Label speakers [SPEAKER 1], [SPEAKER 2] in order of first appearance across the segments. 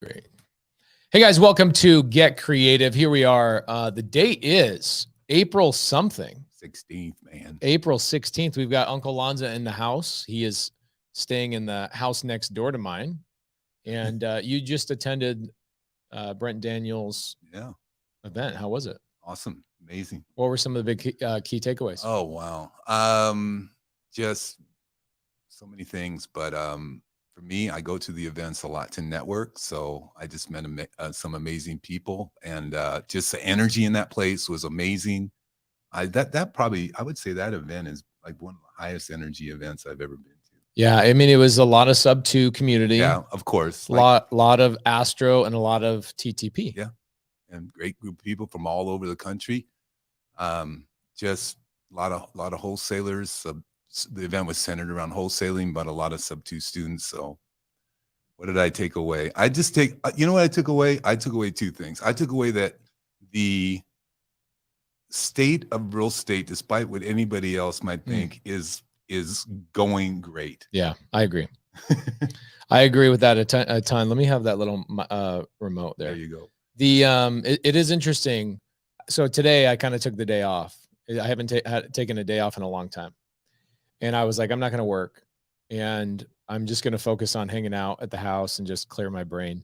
[SPEAKER 1] Great. Hey guys, welcome to Get Creative. Here we are. The date is April something.
[SPEAKER 2] 16th, man.
[SPEAKER 1] April 16th. We've got Uncle Lanza in the house. He is staying in the house next door to mine. And you just attended Brent Daniels' event. How was it?
[SPEAKER 2] Awesome. Amazing.
[SPEAKER 1] What were some of the big key takeaways?
[SPEAKER 2] Oh, wow. Just so many things. But for me, I go to the events a lot to network. So I just met some amazing people, and just the energy in that place was amazing. I would say that event is like one of the highest energy events I've ever been to.
[SPEAKER 1] Yeah, I mean, it was a lot of sub 2 community.
[SPEAKER 2] Yeah, of course.
[SPEAKER 1] Lot of Astro and a lot of TTP.
[SPEAKER 2] Yeah, and great group of people from all over the country. Just a lot of wholesalers. The event was centered around wholesaling, but a lot of sub 2 students. So what did I take away? You know what I took away? I took away two things. I took away that the state of real estate, despite what anybody else might think, is going great.
[SPEAKER 1] Yeah, I agree. I agree with that a ton. Let me have that little remote there.
[SPEAKER 2] There you go.
[SPEAKER 1] It is interesting. So today I kind of took the day off. I haven't taken a day off in a long time. And I was like, I'm not going to work. And I'm just going to focus on hanging out at the house and just clear my brain.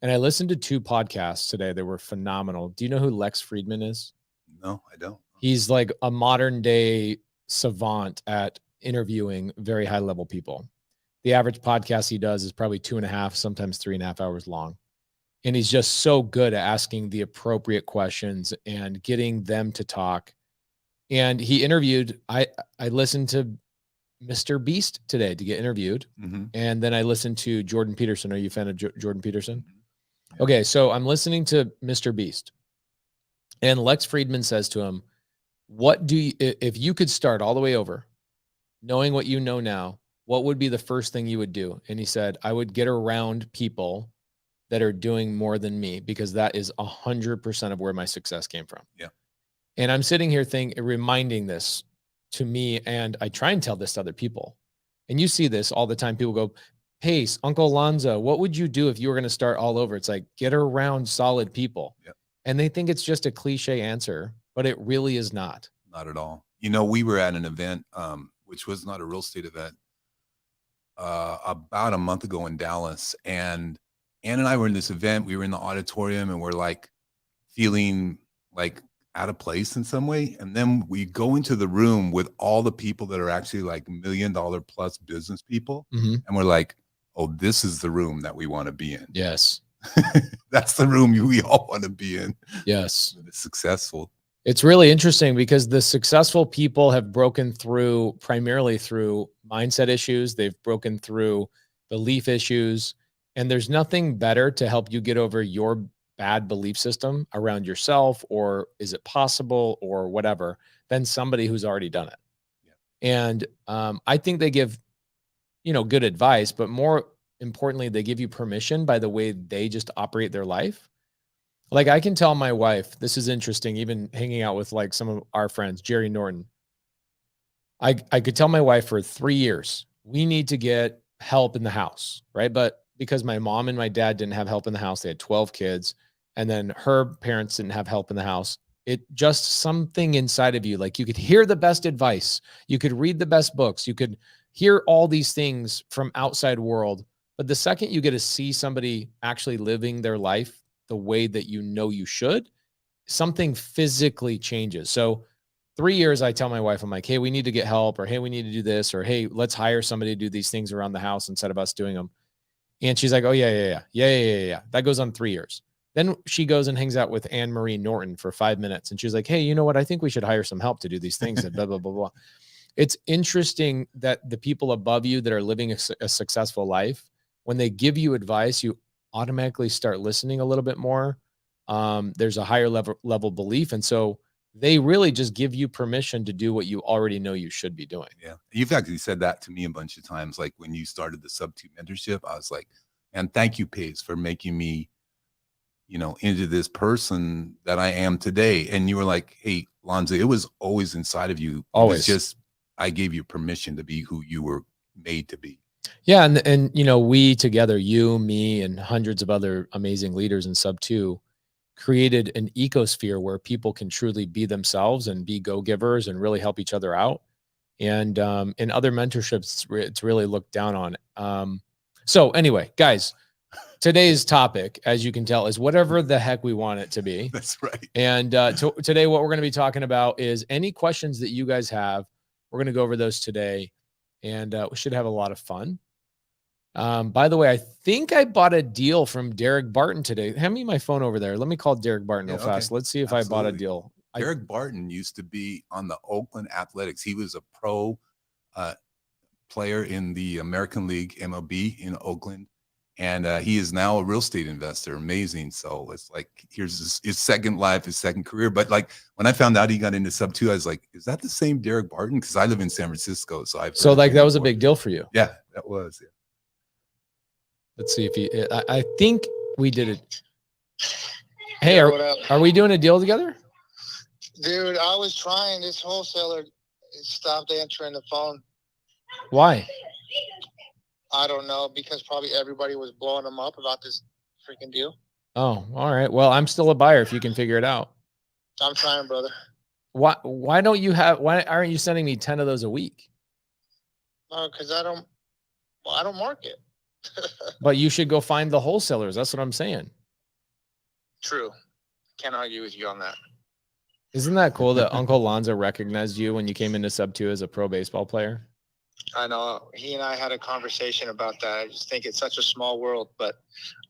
[SPEAKER 1] And I listened to 2 podcasts today. They were phenomenal. Do you know who Lex Friedman is?
[SPEAKER 2] No, I don't.
[SPEAKER 1] He's like a modern day savant at interviewing very high level people. The average podcast he does is probably 2.5, sometimes 3.5 hours long. And he's just so good at asking the appropriate questions and getting them to talk. And he interviewed, I listened to Mr. Beast today to get interviewed.
[SPEAKER 2] Mm-hmm.
[SPEAKER 1] And then I listened to Jordan Peterson. Are you a fan of Jordan Peterson?
[SPEAKER 2] Mm-hmm. Yeah.
[SPEAKER 1] Okay, so I'm listening to Mr. Beast. And Lex Friedman says to him, if you could start all the way over, knowing what you know now, what would be the first thing you would do? And he said, I would get around people that are doing more than me, because that is 100% of where my success came from.
[SPEAKER 2] Yeah.
[SPEAKER 1] And I'm sitting here reminding this to me, and I try and tell this to other people. And you see this all the time. People go, Pace, Uncle Lanza, what would you do if you were going to start all over? It's like, get around solid people.
[SPEAKER 2] Yeah. And
[SPEAKER 1] they think it's just a cliche answer, but it really is not.
[SPEAKER 2] Not at all. You know, we were at an event, which was not a real estate event, about a month ago in Dallas. And Ann and I were in this event. We were in the auditorium, and we're like feeling like out of place in some way. And then we go into the room with all the people that are actually like $1 million plus business people.
[SPEAKER 1] Mm-hmm.
[SPEAKER 2] And we're like, oh, this is the room that we want to be in.
[SPEAKER 1] Yes.
[SPEAKER 2] That's the room we all want to be in.
[SPEAKER 1] Yes.
[SPEAKER 2] It's successful.
[SPEAKER 1] It's really interesting because the successful people have broken through primarily through mindset issues. They've broken through belief issues. And there's nothing better to help you get over your bad belief system around yourself, or is it possible, or whatever, than somebody who's already done it. Yeah. And I think they give, good advice, but more importantly, they give you permission by the way they just operate their life. Like, I can tell my wife, this is interesting, even hanging out with like some of our friends, Jerry Norton. I could tell my wife for 3 years, we need to get help in the house, right? But because my mom and my dad didn't have help in the house, they had 12 kids, and then her parents didn't have help in the house. It just something inside of you, like you could hear the best advice, you could read the best books, you could hear all these things from outside world. But the second you get to see somebody actually living their life the way that you should, something physically changes. So 3 years, I tell my wife, I'm like, hey, we need to get help, or hey, we need to do this, or hey, let's hire somebody to do these things around the house instead of us doing them. And she's like, oh, yeah. That goes on 3 years. Then she goes and hangs out with Anne Marie Norton for 5 minutes. And she's like, hey, you know what? I think we should hire some help to do these things and blah, blah, blah, blah. It's interesting that the people above you that are living a successful life, when they give you advice, you automatically start listening a little bit more. There's a higher level belief. And so they really just give you permission to do what you already know you should be doing.
[SPEAKER 2] Yeah. You've actually said that to me a bunch of times. Like when you started the Sub 2 mentorship, I was like, man, thank you, Pace, for making me, into this person that I am today. And you were like, hey, Lanza, it was always inside of you.
[SPEAKER 1] Always.
[SPEAKER 2] It's just, I gave you permission to be who you were made to be.
[SPEAKER 1] Yeah. And, you know, we together, you, me, and hundreds of other amazing leaders in Sub 2 created an ecosphere where people can truly be themselves and be go-givers and really help each other out. And in other mentorships, it's really looked down on. So anyway, guys, today's topic, as you can tell, is whatever the heck we want it to be.
[SPEAKER 2] That's right.
[SPEAKER 1] And today, what we're going to be talking about is any questions that you guys have. We're going to go over those today, and we should have a lot of fun. By the way, I think I bought a deal from Derek Barton today. Hand me my phone over there. Let me call Derek Barton real fast. Let's see if I bought a deal.
[SPEAKER 2] Derek Barton used to be on the Oakland Athletics. He was a pro player in the American League MLB in Oakland. And he is now a real estate investor. Amazing. So it's like, here's his second life, his second career. But like when I found out he got into Sub 2, I was like, is that the same Derek Barton? Because I live in San Francisco. So
[SPEAKER 1] that was a big deal for you.
[SPEAKER 2] Yeah, that was. Yeah.
[SPEAKER 1] Let's see if he, I think we did it. Hey, are we doing a deal together?
[SPEAKER 3] Dude, I was trying. This wholesaler stopped answering the phone.
[SPEAKER 1] Why?
[SPEAKER 3] I don't know, because probably everybody was blowing them up about this freaking deal.
[SPEAKER 1] Oh, all right. Well, I'm still a buyer if you can figure it out.
[SPEAKER 3] I'm trying, brother.
[SPEAKER 1] Why aren't you sending me 10 of those a week?
[SPEAKER 3] Because I don't market.
[SPEAKER 1] But you should go find the wholesalers. That's what I'm saying.
[SPEAKER 3] True. Can't argue with you on that.
[SPEAKER 1] Isn't that cool that Uncle Lanza recognized you when you came into Sub 2 as a pro baseball player?
[SPEAKER 3] I know. He and I had a conversation about that. I just think it's such a small world, but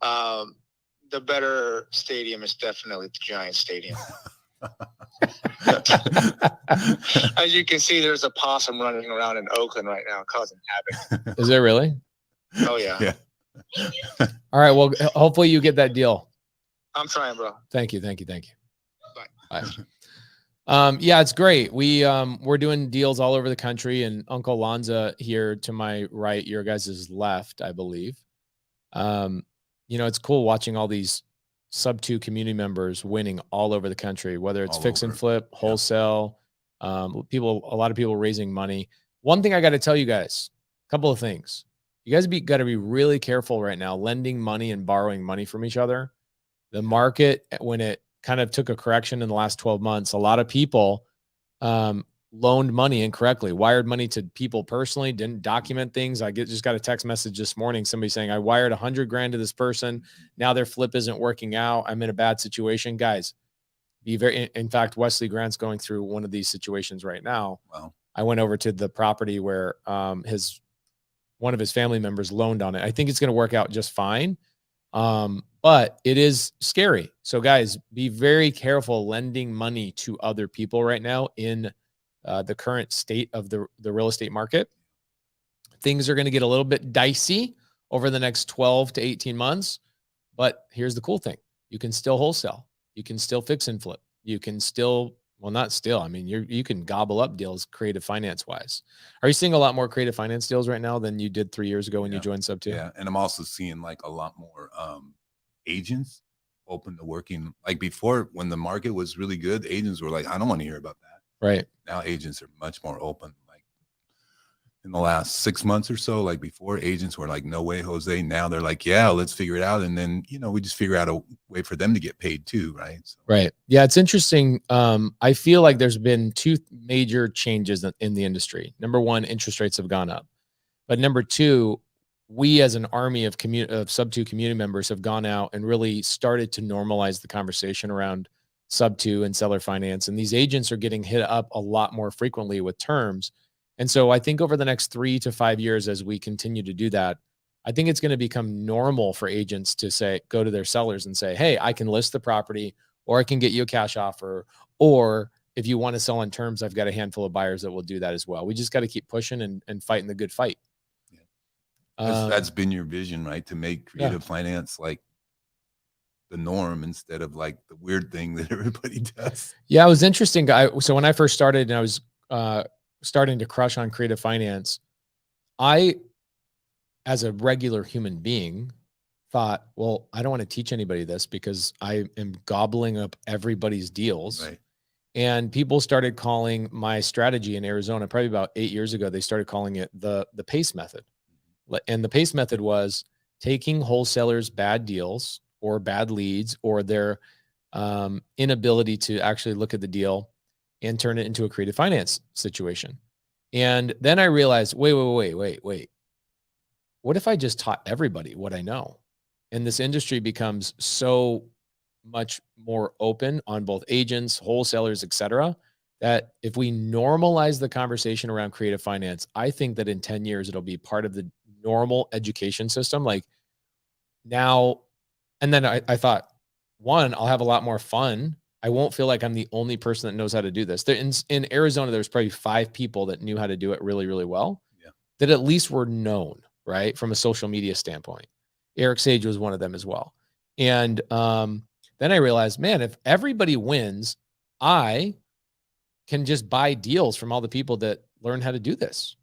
[SPEAKER 3] the better stadium is definitely the Giants stadium. As you can see, there's a possum running around in Oakland right now causing havoc.
[SPEAKER 1] Is it really?
[SPEAKER 3] Oh, yeah.
[SPEAKER 2] Yeah.
[SPEAKER 1] All right. Well, hopefully you get that deal.
[SPEAKER 3] I'm trying, bro.
[SPEAKER 1] Thank you.
[SPEAKER 3] Bye.
[SPEAKER 1] Yeah, it's great. We're doing deals all over the country, and Uncle Lanza here to my right, your guys' left, I believe. You know, it's cool watching all these Sub 2 community members winning all over the country, whether it's fix and flip, wholesale, a lot of people raising money. One thing I got to tell you guys, a couple of things. You guys got to be really careful right now, lending money and borrowing money from each other. The market, when it kind of took a correction in the last 12 months, a lot of people loaned money incorrectly, wired money to people personally, didn't document things. I just got a text message this morning, somebody saying, I wired $100,000 to this person. Now their flip isn't working out. I'm in a bad situation. Guys, in fact, Wesley Grant's going through one of these situations right now.
[SPEAKER 2] Wow.
[SPEAKER 1] I went over to the property where one of his family members loaned on it. I think it's going to work out just fine. But it is scary. So guys, be very careful lending money to other people right now in the current state of the real estate market. Things are going to get a little bit dicey over the next 12 to 18 months. But here's the cool thing. You can still wholesale. You can still fix and flip. You can still, well, not still. I mean, you can gobble up deals creative finance wise. Are you seeing a lot more creative finance deals right now than you did 3 years ago when you joined Sub 2?
[SPEAKER 2] Yeah. And I'm also seeing like a lot more agents open to working. Like before, when the market was really good, agents were like, I don't want to hear about that.
[SPEAKER 1] Right.
[SPEAKER 2] Now agents are much more open. Like in the last 6 months or so, like before, agents were like, no way, Jose. Now they're like, yeah, let's figure it out. And then, we just figure out a way for them to get paid too. Right. So.
[SPEAKER 1] Right. Yeah. It's interesting. I feel like there's been two major changes in the industry. Number one, interest rates have gone up. But number two, we as an army of Sub 2 community members have gone out and really started to normalize the conversation around Sub 2 and seller finance. And these agents are getting hit up a lot more frequently with terms. And so I think over the next 3 to 5 years, as we continue to do that, I think it's going to become normal for agents to go to their sellers and say, hey, I can list the property, or I can get you a cash offer, or if you want to sell on terms, I've got a handful of buyers that will do that as well. We just got to keep pushing and fighting the good fight.
[SPEAKER 2] That's been your vision, right? To make creative finance like the norm instead of like the weird thing that everybody does.
[SPEAKER 1] Yeah, it was interesting. So when I first started and I was starting to crush on creative finance, I, as a regular human being, thought, well, I don't want to teach anybody this because I am gobbling up everybody's deals.
[SPEAKER 2] Right.
[SPEAKER 1] And people started calling my strategy in Arizona, probably about 8 years ago, they started calling it the PACE method, And the PACE method was taking wholesalers' bad deals or bad leads or their inability to actually look at the deal and turn it into a creative finance situation. And then I realized, wait. What if I just taught everybody what I know? And this industry becomes so much more open on both agents, wholesalers, et cetera, that if we normalize the conversation around creative finance, I think that in 10 years, it'll be part of the normal education system. Like now, and then I thought, one, I'll have a lot more fun. I won't feel like I'm the only person that knows how to do this. There, in Arizona, there's probably 5 people that knew how to do it really, really well, that at least were known, right? From a social media standpoint. Eric Sage was one of them as well. And then I realized, man, if everybody wins, I can just buy deals from all the people that learn how to do this.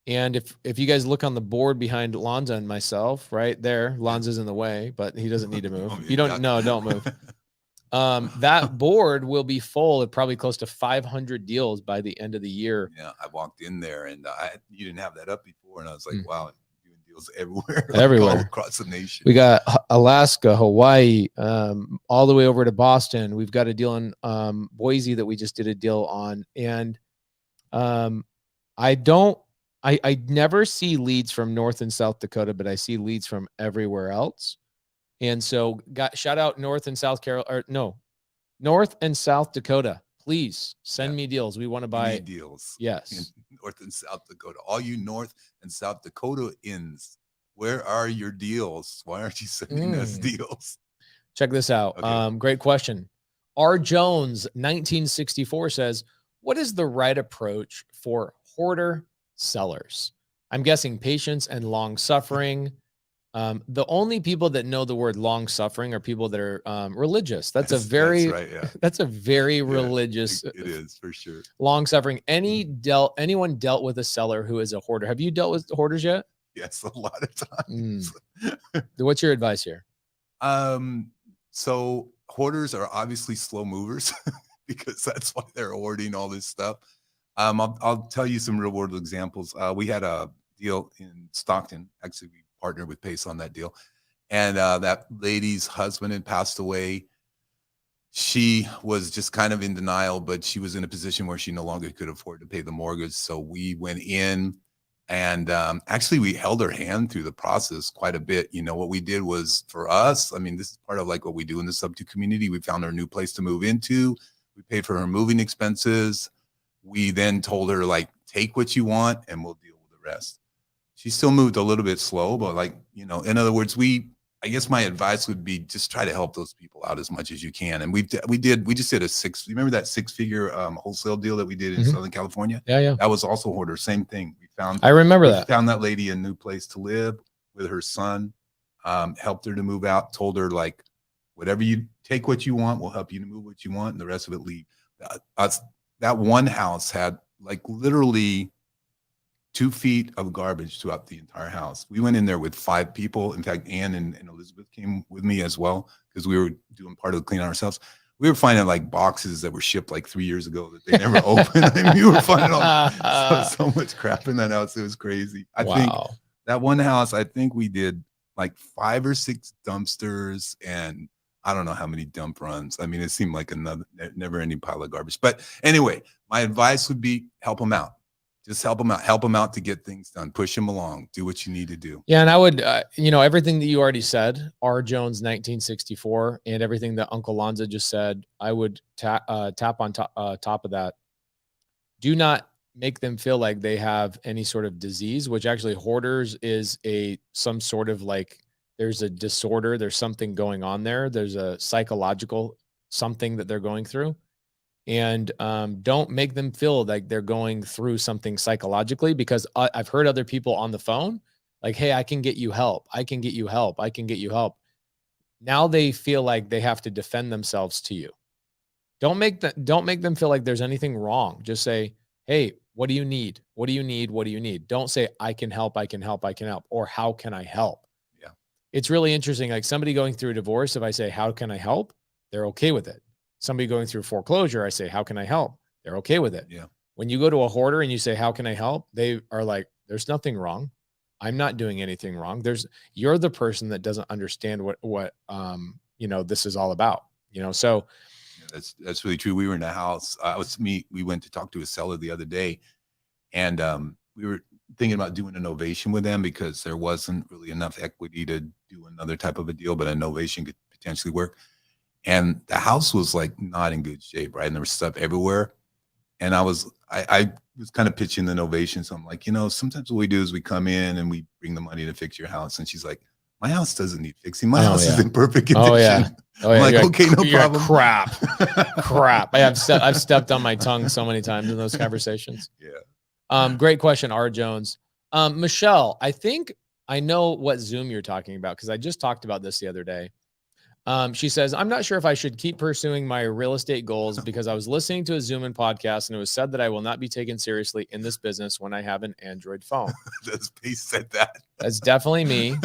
[SPEAKER 1] And if you guys look on the board behind Lanza and myself, right there, Lanza's in the way, but he doesn't need to move. You don't, no, don't move. That board will be full of probably close to 500 deals by the end of the year.
[SPEAKER 2] Yeah, I walked in there and you didn't have that up before, and I was like, wow, I'm doing deals everywhere,
[SPEAKER 1] everywhere,
[SPEAKER 2] all across the nation.
[SPEAKER 1] We got Alaska, Hawaii, all the way over to Boston. We've got a deal in Boise that we just did a deal on, and I never see leads from North and South Dakota, but I see leads from everywhere else. And so shout out North and South Dakota. Please send me deals. We want to buy
[SPEAKER 2] deals.
[SPEAKER 1] Yes.
[SPEAKER 2] In North and South Dakota. All you North and South Dakotaans, where are your deals? Why aren't you sending us deals?
[SPEAKER 1] Check this out. Okay. Great question. R. Jones, 1964 says, what is the right approach for hoarder sellers? I'm guessing patience and long suffering. The only people that know the word long suffering are people that are religious. That's a very religious.
[SPEAKER 2] It is for sure.
[SPEAKER 1] Long suffering. Anyone dealt with a seller who is a hoarder? Have you dealt with hoarders yet?
[SPEAKER 2] Yes, a lot of times.
[SPEAKER 1] What's your advice here?
[SPEAKER 2] So hoarders are obviously slow movers because that's why they're hoarding all this stuff. I'll tell you some real world examples. We had a deal in Stockton. Actually, we partnered with Pace on that deal. And that lady's husband had passed away. She was just kind of in denial, but she was in a position where she no longer could afford to pay the mortgage. So we went in and actually we held her hand through the process quite a bit. You know, what we did was, for us, I mean, this is part of like what we do in the Subto community. We found her a new place to move into. We paid for her moving expenses. We then told her, like, take what you want and we'll deal with the rest. She still moved a little bit slow, but, like, you know, in other words, I guess my advice would be just try to help those people out as much as you can. And we just did a you remember that 6-figure wholesale deal that we did in Southern California?
[SPEAKER 1] Yeah.
[SPEAKER 2] That was also hoarder. Same thing.
[SPEAKER 1] I remember that.
[SPEAKER 2] Found that lady a new place to live with her son, helped her to move out, told her, like, whatever you take what you want, we'll help you to move what you want, and the rest of it leave. That one house had, like, literally 2 feet of garbage throughout the entire house. We went in there with 5 people. In fact, Ann and Elizabeth came with me as well because we were doing part of the cleaning ourselves. We were finding, like, boxes that were shipped like 3 years ago that they never opened. I mean, we were finding so much crap in that house. It was crazy. I think that one house, I think we did like 5 or 6 dumpsters and I don't know how many dump runs. I mean, it seemed like another never-ending pile of garbage. But anyway, my advice would be help them out. Just help them out to get things done. Push them along. Do what you need to do.
[SPEAKER 1] Yeah, and I would, everything that you already said, R. Jones, 1964, and everything that Uncle Lanza just said, I would tap on top of that. Do not make them feel like they have any sort of disease, which actually hoarders is some sort of, like, there's a disorder. There's something going on there. There's a psychological something that they're going through. And don't make them feel like they're going through something psychologically, because I've heard other people on the phone like, hey, I can get you help. I can get you help. I can get you help. Now they feel like they have to defend themselves to you. Don't make them feel like there's anything wrong. Just say, hey, what do you need? What do you need? What do you need? Don't say, I can help. I can help. I can help. Or how can I help?
[SPEAKER 2] Yeah.
[SPEAKER 1] It's really interesting. Like, somebody going through a divorce, if I say, how can I help? They're okay with it. Somebody going through foreclosure, I say, how can I help? They're okay with it.
[SPEAKER 2] Yeah.
[SPEAKER 1] When you go to a hoarder and you say, how can I help? They are like, there's nothing wrong. I'm not doing anything wrong. You're the person that doesn't understand what this is all about, so
[SPEAKER 2] Yeah, that's really true. We were in a house. We went to talk to a seller the other day, and we were thinking about doing an ovation with them because there wasn't really enough equity to do another type of a deal, but an ovation could potentially work. And the house was like not in good shape, right? And there was stuff everywhere. And I was kind of pitching the novation. So I'm like, sometimes what we do is we come in and we bring the money to fix your house. And she's like, my house doesn't need fixing. My house is in perfect condition.
[SPEAKER 1] Oh yeah.
[SPEAKER 2] I'm like, okay, no problem.
[SPEAKER 1] Crap. I've stepped on my tongue so many times in those conversations.
[SPEAKER 2] Yeah.
[SPEAKER 1] Great question, R. Jones. Michelle, I think I know what Zoom you're talking about because I just talked about this the other day. She says, I'm not sure if I should keep pursuing my real estate goals because I was listening to a Zoom and podcast and it was said that I will not be taken seriously in this business when I have an Android phone.
[SPEAKER 2] Pace said that.
[SPEAKER 1] That's definitely me.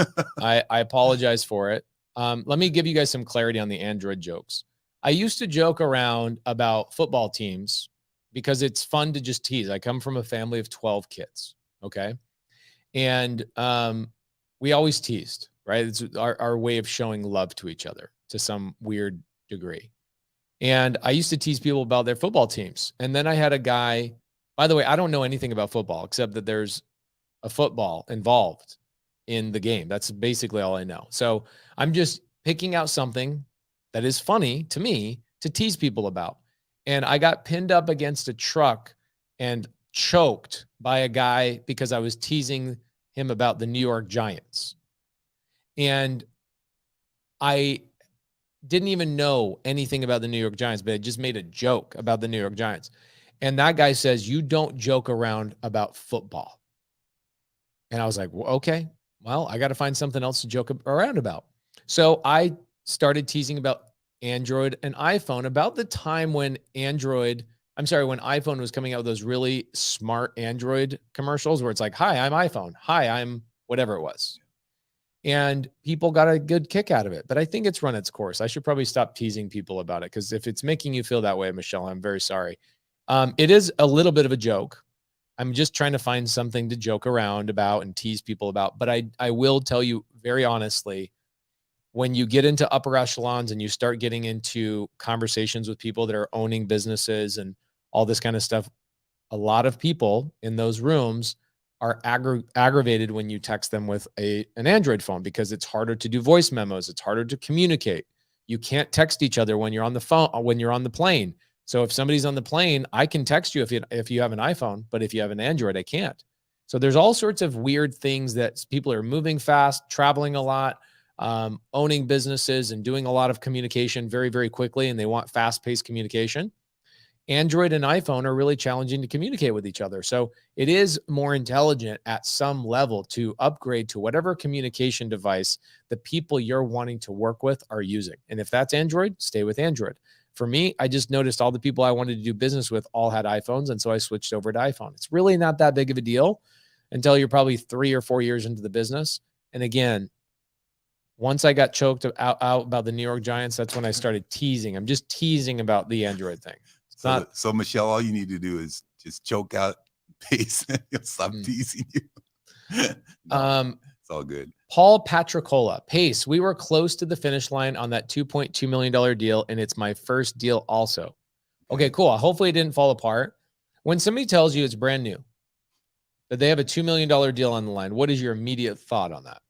[SPEAKER 1] I apologize for it. Let me give you guys some clarity on the Android jokes. I used to joke around about football teams because it's fun to just tease. I come from a family of 12 kids. Okay. And we always teased, right? It's our way of showing love to each other to some weird degree. And I used to tease people about their football teams. And then I had a guy, by the way, I don't know anything about football except that there's a football involved in the game. That's basically all I know. So I'm just picking out something that is funny to me to tease people about. And I got pinned up against a truck and choked by a guy because I was teasing him about the New York Giants. And I didn't even know anything about the New York Giants, but I just made a joke about the New York Giants. And that guy says, you don't joke around about football. And I was like, well, okay, well, I got to find something else to joke around about. So I started teasing about Android and iPhone about the time when iPhone was coming out with those really smart Android commercials where it's like, hi, I'm iPhone. Hi, I'm whatever it was. And people got a good kick out of it. But I think it's run its course. I should probably stop teasing people about it because if it's making you feel that way, Michelle, I'm very sorry. It is a little bit of a joke. I'm just trying to find something to joke around about and tease people about. But I will tell you very honestly, when you get into upper echelons and you start getting into conversations with people that are owning businesses and all this kind of stuff, a lot of people in those rooms are aggravated when you text them with an Android phone because it's harder to do voice memos. It's harder to communicate. You can't text each other when you're on the phone, when you're on the plane. So if somebody's on the plane, I can text you if you have an iPhone, but if you have an Android, I can't. So there's all sorts of weird things that people are moving fast, traveling a lot, owning businesses and doing a lot of communication very, very quickly. And they want fast-paced communication. Android and iPhone are really challenging to communicate with each other. So it is more intelligent at some level to upgrade to whatever communication device the people you're wanting to work with are using. And if that's Android, stay with Android. For me, I just noticed all the people I wanted to do business with all had iPhones. And so I switched over to iPhone. It's really not that big of a deal until you're probably 3 or 4 years into the business. And again, once I got choked out about the New York Giants, that's when I started teasing. I'm just teasing about the Android thing.
[SPEAKER 2] So Michelle, all you need to do is just choke out Pace and he'll stop teasing you. It's all good.
[SPEAKER 1] Paul Patricola, Pace, we were close to the finish line on that $2.2 million deal, and it's my first deal also. Okay, cool. Hopefully it didn't fall apart. When somebody tells you it's brand new, that they have a $2 million deal on the line, what is your immediate thought on that?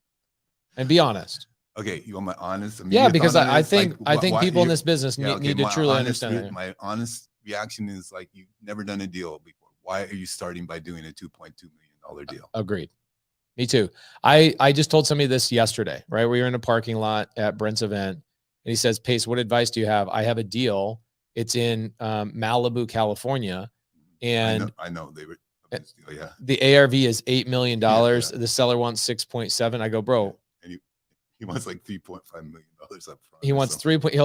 [SPEAKER 1] And be honest.
[SPEAKER 2] Okay, you want my honest?
[SPEAKER 1] Yeah, because I think people in this business need to truly understand that.
[SPEAKER 2] My honest reaction is like, you've never done a deal before. Why are you starting by doing a $2.2 million deal?
[SPEAKER 1] Agreed. Me too. I just told somebody this yesterday, right? We were in a parking lot at Brent's event, and he says, Pace, what advice do you have? I have a deal. It's in Malibu, California. And
[SPEAKER 2] I know they were this deal, yeah.
[SPEAKER 1] The ARV is $8 million. Yeah. The seller wants 6.7. I go, bro.
[SPEAKER 2] And he wants like $3.5 million up front.
[SPEAKER 1] He wants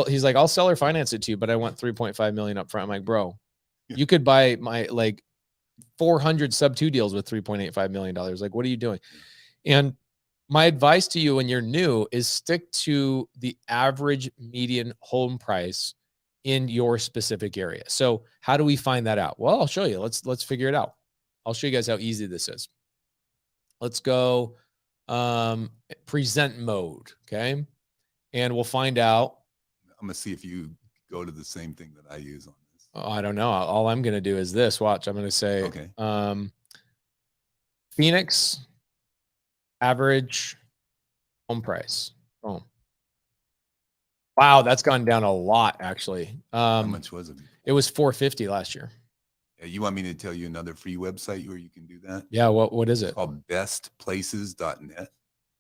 [SPEAKER 1] he's like, I'll seller finance it to you, but I want 3.5 million up front. I'm like, bro, you could buy my like 400 sub 2 deals with $3.85 million. Like, what are you doing? And my advice to you when you're new is stick to the average median home price in your specific area. So how do we find that out? Well, I'll show you. Let's figure it out. I'll show you guys how easy this is. Let's go present mode. Okay. And we'll find out.
[SPEAKER 2] I'm going to see if you go to the same thing that I use on this.
[SPEAKER 1] Oh, I don't know. All I'm going to do is this. Watch. I'm going to say,
[SPEAKER 2] Okay.
[SPEAKER 1] Phoenix average home price. Boom. Wow. That's gone down a lot, actually.
[SPEAKER 2] How much was it?
[SPEAKER 1] It was 450 last year.
[SPEAKER 2] Yeah, you want me to tell you another free website where you can do that?
[SPEAKER 1] Yeah. What is it?
[SPEAKER 2] It's called bestplaces.net.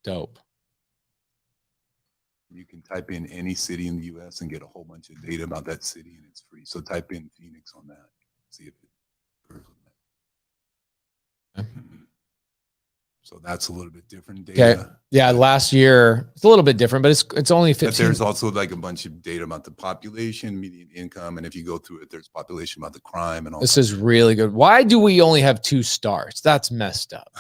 [SPEAKER 1] Dope.
[SPEAKER 2] You can type in any city in the U.S. and get a whole bunch of data about that city, and it's free. So type in Phoenix on that. See if it works with that. So that's a little bit different data.
[SPEAKER 1] Okay. Yeah. Last year, it's a little bit different, but it's only 15.
[SPEAKER 2] But there's also like a bunch of data about the population, median income. And if you go through it, there's population about the crime and all.
[SPEAKER 1] This is really good. Why do we only have 2 stars? That's messed up.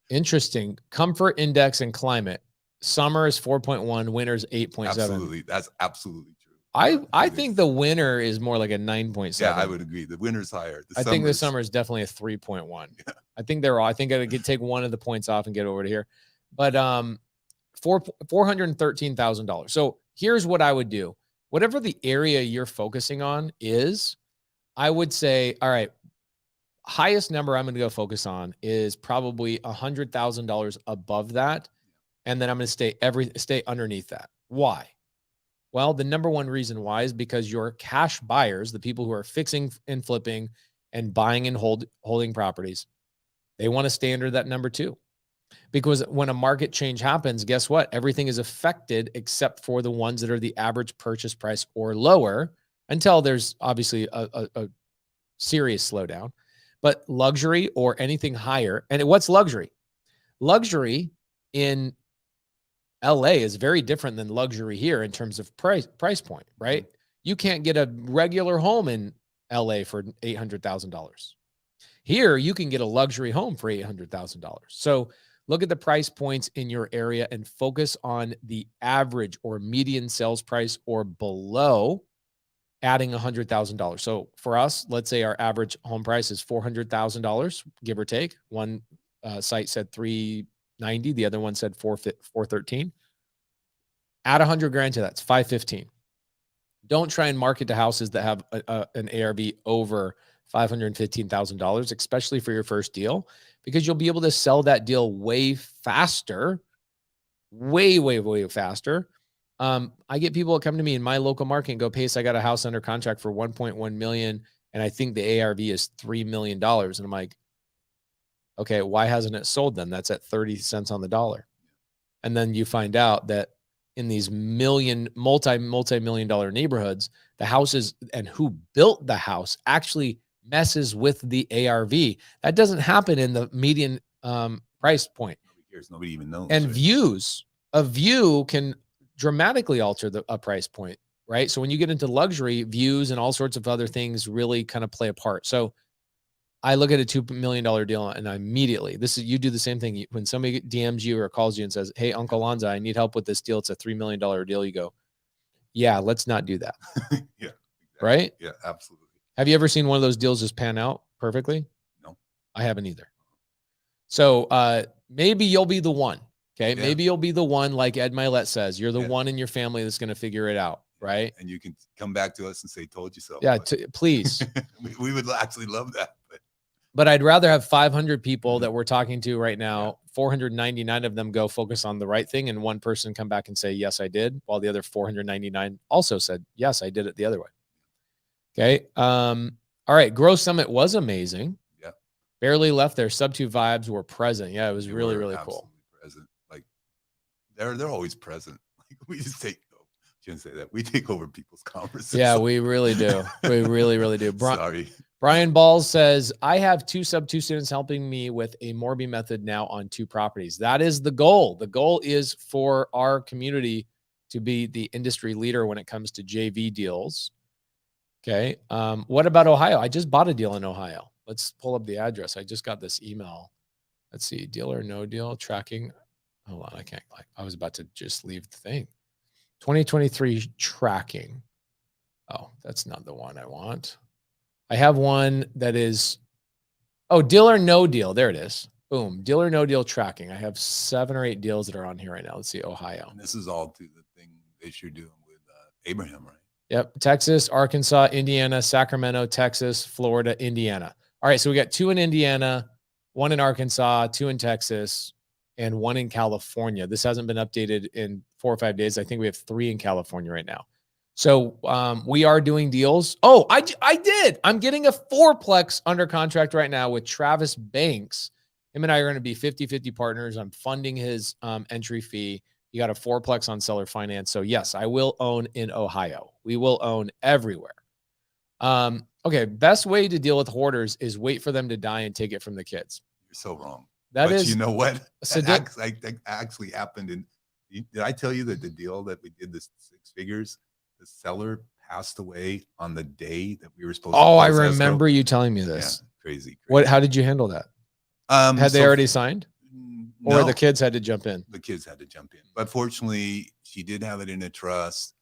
[SPEAKER 1] Interesting. Comfort index and climate. Summer is 4.1, winter is 8.7.
[SPEAKER 2] Absolutely. That's absolutely true.
[SPEAKER 1] I think the winter is more like a 9.7.
[SPEAKER 2] Yeah, I would agree. The winter's higher.
[SPEAKER 1] I think the summer is definitely a 3.1. Yeah. I think they're all. I think I could take one of the points off and get over to here. But $413,000. So here's what I would do. Whatever the area you're focusing on is, I would say, all right, highest number I'm going to go focus on is probably $100,000 above that. And then I'm going to stay underneath that. Why? Well, the number one reason why is because your cash buyers, the people who are fixing and flipping and buying and holding properties, they want to stay under that number 2. Because when a market change happens, guess what? Everything is affected except for the ones that are the average purchase price or lower, until there's obviously a serious slowdown. But luxury or anything higher, and what's luxury? Luxury in LA is very different than luxury here in terms of price point, right? You can't get a regular home in LA for $800,000. Here, you can get a luxury home for $800,000. So look at the price points in your area and focus on the average or median sales price or below, adding $100,000. So for us, let's say our average home price is $400,000, give or take. One site said $390,000. The other one said $413,000. Add $100,000 to that. It's $515,000. Don't try and market to houses that have an ARV over $515,000, especially for your first deal, because you'll be able to sell that deal way faster, way faster. I get people that come to me in my local market and go, Pace, I got a house under contract for $1.1 million, and I think the ARV is $3 million. And I'm like, okay, why hasn't it sold then? That's at 30 cents on the dollar. And then you find out that in these multi-million dollar neighborhoods, the houses and who built the house actually messes with the ARV. That doesn't happen in the median price point.
[SPEAKER 2] Nobody cares. Nobody even knows.
[SPEAKER 1] And
[SPEAKER 2] right?
[SPEAKER 1] A view can dramatically alter a price point, right? So when you get into luxury, views and all sorts of other things really kind of play a part. So I look at a $2 million deal and I immediately, you do the same thing. When somebody DMs you or calls you and says, hey, Uncle Lanza, I need help with this deal. It's a $3 million deal. You go, yeah, let's not do that.
[SPEAKER 2] Yeah. Exactly.
[SPEAKER 1] Right?
[SPEAKER 2] Yeah, absolutely.
[SPEAKER 1] Have you ever seen one of those deals just pan out perfectly?
[SPEAKER 2] No.
[SPEAKER 1] I haven't either. So maybe you'll be the one. Okay. Yeah. Maybe you'll be the one, like Ed Milet says, you're the one in your family that's going to figure it out. Right.
[SPEAKER 2] And you can come back to us and say, told you so.
[SPEAKER 1] Yeah. Please.
[SPEAKER 2] we would actually love that.
[SPEAKER 1] But I'd rather have 500 people that we're talking to right now, 499 of them go focus on the right thing, and one person come back and say, yes, I did, while the other 499 also said, yes, I did it the other way. Okay. All right. Grow Summit was amazing.
[SPEAKER 2] Yeah.
[SPEAKER 1] Barely left there. Sub 2 vibes were present. Yeah, it was really cool.
[SPEAKER 2] Present. Like they're always present. Like we just shouldn't say that. We take over people's conversations.
[SPEAKER 1] Yeah, we really do. We really do.
[SPEAKER 2] Sorry.
[SPEAKER 1] Brian Balls says, I have 2 sub 2 students helping me with a Morby method now on 2 properties. That is the goal. The goal is for our community to be the industry leader when it comes to JV deals. Okay. What about Ohio? I just bought a deal in Ohio. Let's pull up the address. I just got this email. Let's see. Deal or no deal tracking. Hold on. I was about to just leave the thing. 2023 tracking. Oh, that's not the one I want. I have one that is, deal or no deal. There it is. Boom. Deal or no deal tracking. I have 7 or 8 deals that are on here right now. Let's see. Ohio.
[SPEAKER 2] And this is all through the thing that you're doing with Abraham, right?
[SPEAKER 1] Yep. Texas, Arkansas, Indiana, Sacramento, Texas, Florida, Indiana. All right. So we got 2 in Indiana, 1 in Arkansas, 2 in Texas, and 1 in California. This hasn't been updated in 4 or 5 days. I think we have 3 in California right now. So we are doing deals. Oh, I did. I'm getting a 4-plex under contract right now with Travis Banks. Him and I are going to be 50-50 partners. I'm funding his entry fee. You got a 4-plex on seller finance. So yes, I will own in Ohio. We will own everywhere. Okay. Best way to deal with hoarders is wait for them to die and take it from the kids.
[SPEAKER 2] You're so wrong.
[SPEAKER 1] But
[SPEAKER 2] you know what?
[SPEAKER 1] So
[SPEAKER 2] that actually happened. Did I tell you that the deal that we did, this 6 figures, the seller passed away on the day that we were supposed to.
[SPEAKER 1] Oh, I remember you telling me this.
[SPEAKER 2] Yeah, crazy.
[SPEAKER 1] What? How did you handle that? Had they already signed? Or
[SPEAKER 2] No,
[SPEAKER 1] the kids had to jump in?
[SPEAKER 2] the kids had to jump in. But fortunately, she did have it in a trust.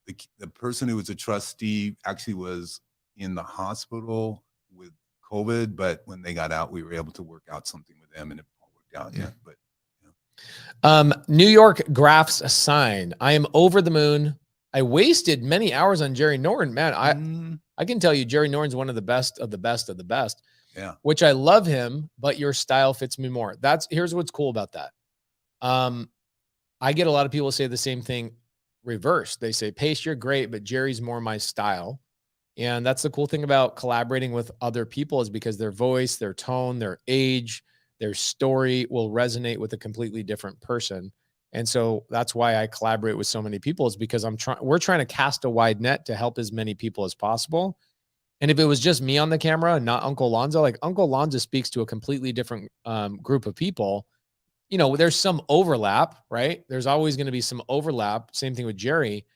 [SPEAKER 2] The person who was a trustee actually was in the hospital with COVID, but when they got out, we were able to work out something with them, and it all worked out. Yeah, but
[SPEAKER 1] New York graphs sign. I am over the moon. I wasted many hours on Jerry Norton. Man, I can tell you Jerry Norton's one of the best of the best of the best.
[SPEAKER 2] Yeah.
[SPEAKER 1] Which I love him, but your style fits me more. Here's what's cool about that. I get a lot of people say the same thing reverse. They say, Pace, you're great, but Jerry's more my style. And that's the cool thing about collaborating with other people, is because their voice, their tone, their age, their story will resonate with a completely different person. And so that's why I collaborate with so many people, is because we're trying to cast a wide net to help as many people as possible. And if it was just me on the camera and not Uncle Lanza, like Uncle Lanza speaks to a completely different group of people. You know, there's some overlap, right? There's always going to be some overlap. Same thing with Jerry,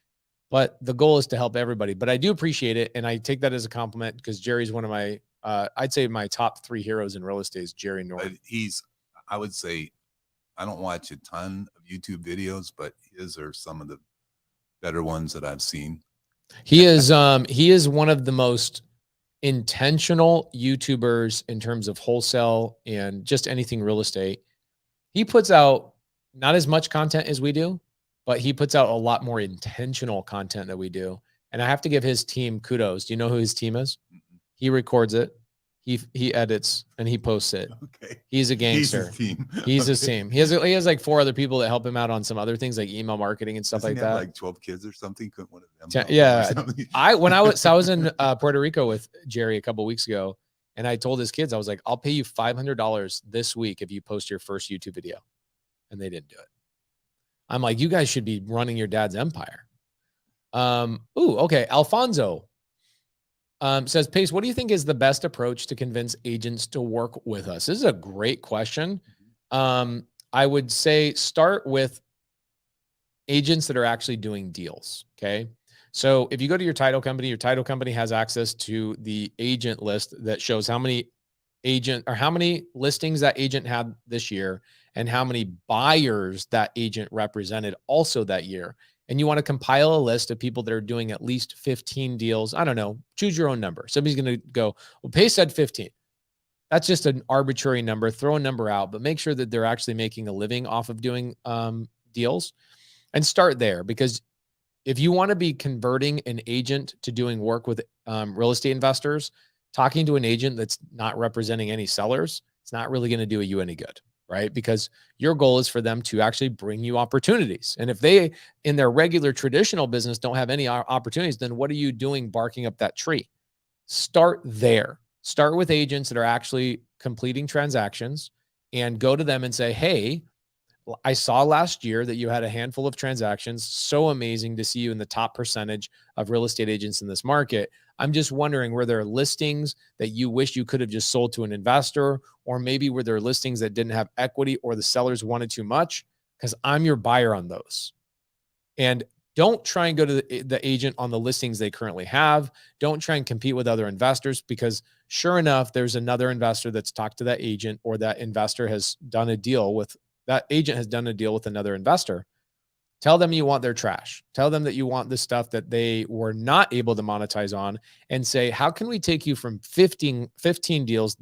[SPEAKER 1] but the goal is to help everybody. But I do appreciate it. And I take that as a compliment, because Jerry's one of my, I'd say my top 3 heroes in real estate is Jerry Norton.
[SPEAKER 2] But I would say, I don't watch a ton of YouTube videos, but his are some of the better ones that I've seen.
[SPEAKER 1] He is one of the most intentional YouTubers in terms of wholesale and just anything real estate. He puts out not as much content as we do, but he puts out a lot more intentional content that we do. And I have to give his team kudos. Do you know who his team is? He records it. He edits and he posts it.
[SPEAKER 2] Okay.
[SPEAKER 1] He's a gangster. He's his team. He has like 4 other people that help him out on some other things like email marketing and stuff like that.
[SPEAKER 2] Like 12 kids or something. Couldn't one of them?
[SPEAKER 1] Yeah. I was in Puerto Rico with Jerry a couple of weeks ago, and I told his kids, I was like, I'll pay you $500 this week if you post your first YouTube video. And they didn't do it. I'm like, you guys should be running your dad's empire. Okay. Alfonso says, Pace, what do you think is the best approach to convince agents to work with us? This is a great question. I would say start with agents that are actually doing deals. Okay. So if you go to your title company has access to the agent list that shows how many listings that agent had this year and how many buyers that agent represented also that year. And you want to compile a list of people that are doing at least 15 deals. I don't know, choose your own number. Somebody's going to go, well, Pace said 15. That's just an arbitrary number. Throw a number out, but make sure that they're actually making a living off of doing deals, and start there. Because if you want to be converting an agent to doing work with real estate investors, talking to an agent that's not representing any sellers, it's not really going to do you any good, right? Because your goal is for them to actually bring you opportunities. And if they, in their regular traditional business, don't have any opportunities, then what are you doing barking up that tree? Start there. Start with agents that are actually completing transactions, and go to them and say, hey, I saw last year that you had a handful of transactions. So amazing to see you in the top percentage of real estate agents in this market. I'm just wondering, were there listings that you wish you could have just sold to an investor? Or maybe were there listings that didn't have equity, or the sellers wanted too much? Because I'm your buyer on those. And don't try and go to the agent on the listings they currently have. Don't try and compete with other investors, because sure enough, there's another investor that's talked to that agent, or that investor has done a deal with, that agent has done a deal with another investor. Tell them you want their trash. Tell them that you want the stuff that they were not able to monetize on, and say, how can we take you from 15 deals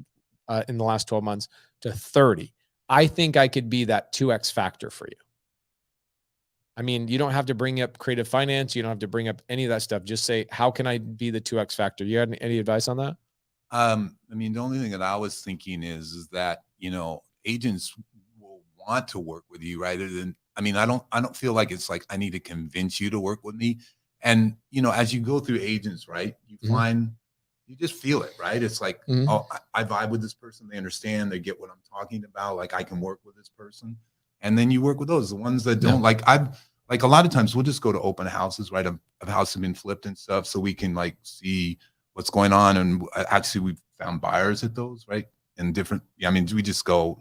[SPEAKER 1] in the last 12 months to 30. I think I could be that 2X factor for you. I mean, you don't have to bring up creative finance. You don't have to bring up any of that stuff. Just say, how can I be the 2X factor? You had any advice on that?
[SPEAKER 2] I mean, the only thing that I was thinking is that, you know, agents will want to work with you rather than, I mean, I don't feel like it's like I need to convince you to work with me. And, you know, as you go through agents, right, you find, you just feel it, right? It's like, oh, I vibe with this person. They understand, they get what I'm talking about. Like I can work with this person. And then you work with those, the ones that don't. Like like a lot of times we'll just go to open houses, right? Of houses have been flipped and stuff. So we can like see what's going on. And actually we've found buyers at those, right? And different, I mean, we just go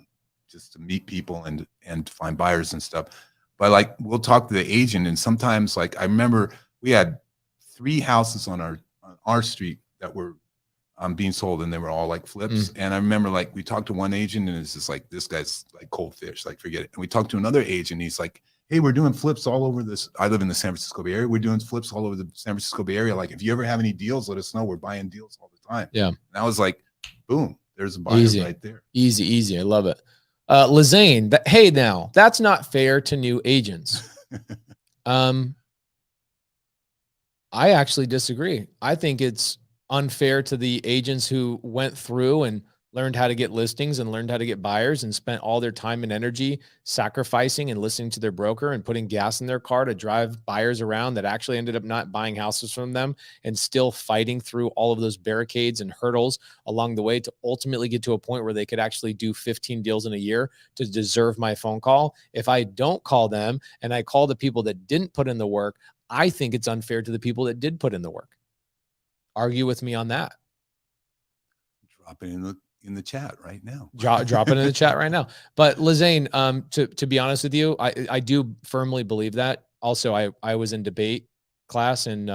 [SPEAKER 2] just to meet people and to find buyers and stuff. But like, we'll talk to the agent, and sometimes, like, I remember we had 3 houses on our street that were being sold, and they were all like flips. And I remember, like, we talked to one agent, and it's just like, this guy's like cold fish, like, forget it. And we talked to another agent, he's like, hey, we're doing flips all over this. I live in the San Francisco Bay Area. We're doing flips all over the San Francisco Bay Area. Like, if you ever have any deals, let us know. We're buying deals all the time.
[SPEAKER 1] Yeah.
[SPEAKER 2] And I was like, boom, there's a buyer right there.
[SPEAKER 1] Easy. I love it. Lazane, hey, now that's not fair to new agents. I actually disagree. I think it's unfair to the agents who went through and learned how to get listings and learned how to get buyers and spent all their time and energy sacrificing and listening to their broker and putting gas in their car to drive buyers around that actually ended up not buying houses from them, and still fighting through all of those barricades and hurdles along the way to ultimately get to a point where they could actually do 15 deals in a year to deserve my phone call. If I don't call them and I call the people that didn't put in the work, I think it's unfair to the people that did put in the work. Argue with me on that.
[SPEAKER 2] Drop it in the chat right now.
[SPEAKER 1] Drop it in the chat right now. But Lazane, to be honest with you, I do firmly believe that. Also, I was in debate class in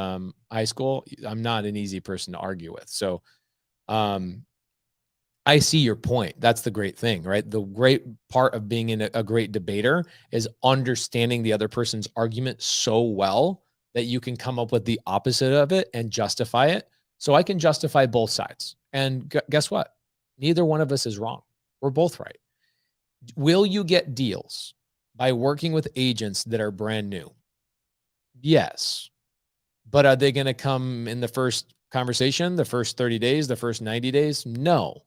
[SPEAKER 1] high school. I'm not an easy person to argue with. So I see your point. That's the great thing, right? The great part of being in a great debater is understanding the other person's argument so well that you can come up with the opposite of it and justify it. So I can justify both sides. And guess what? Neither one of us is wrong. We're both right. Will you get deals by working with agents that are brand new? Yes. But are they going to come in the first conversation, the first 30 days, the first 90 days? No.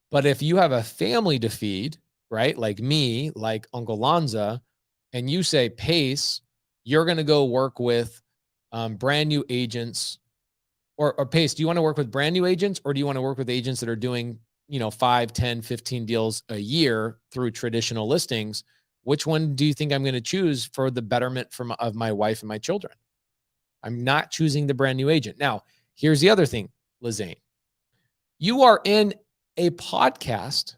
[SPEAKER 1] But if you have a family to feed, right, like me, like Uncle Lanza, and you say, Pace, you're going to go work with brand new agents, or Pace, do you want to work with brand new agents, or do you want to work with agents that are doing, 5, 10, 15 deals a year through traditional listings? Which one do you think I'm going to choose for the betterment of my wife and my children? I'm not choosing the brand new agent. Now, here's the other thing, Lazane. You are in a podcast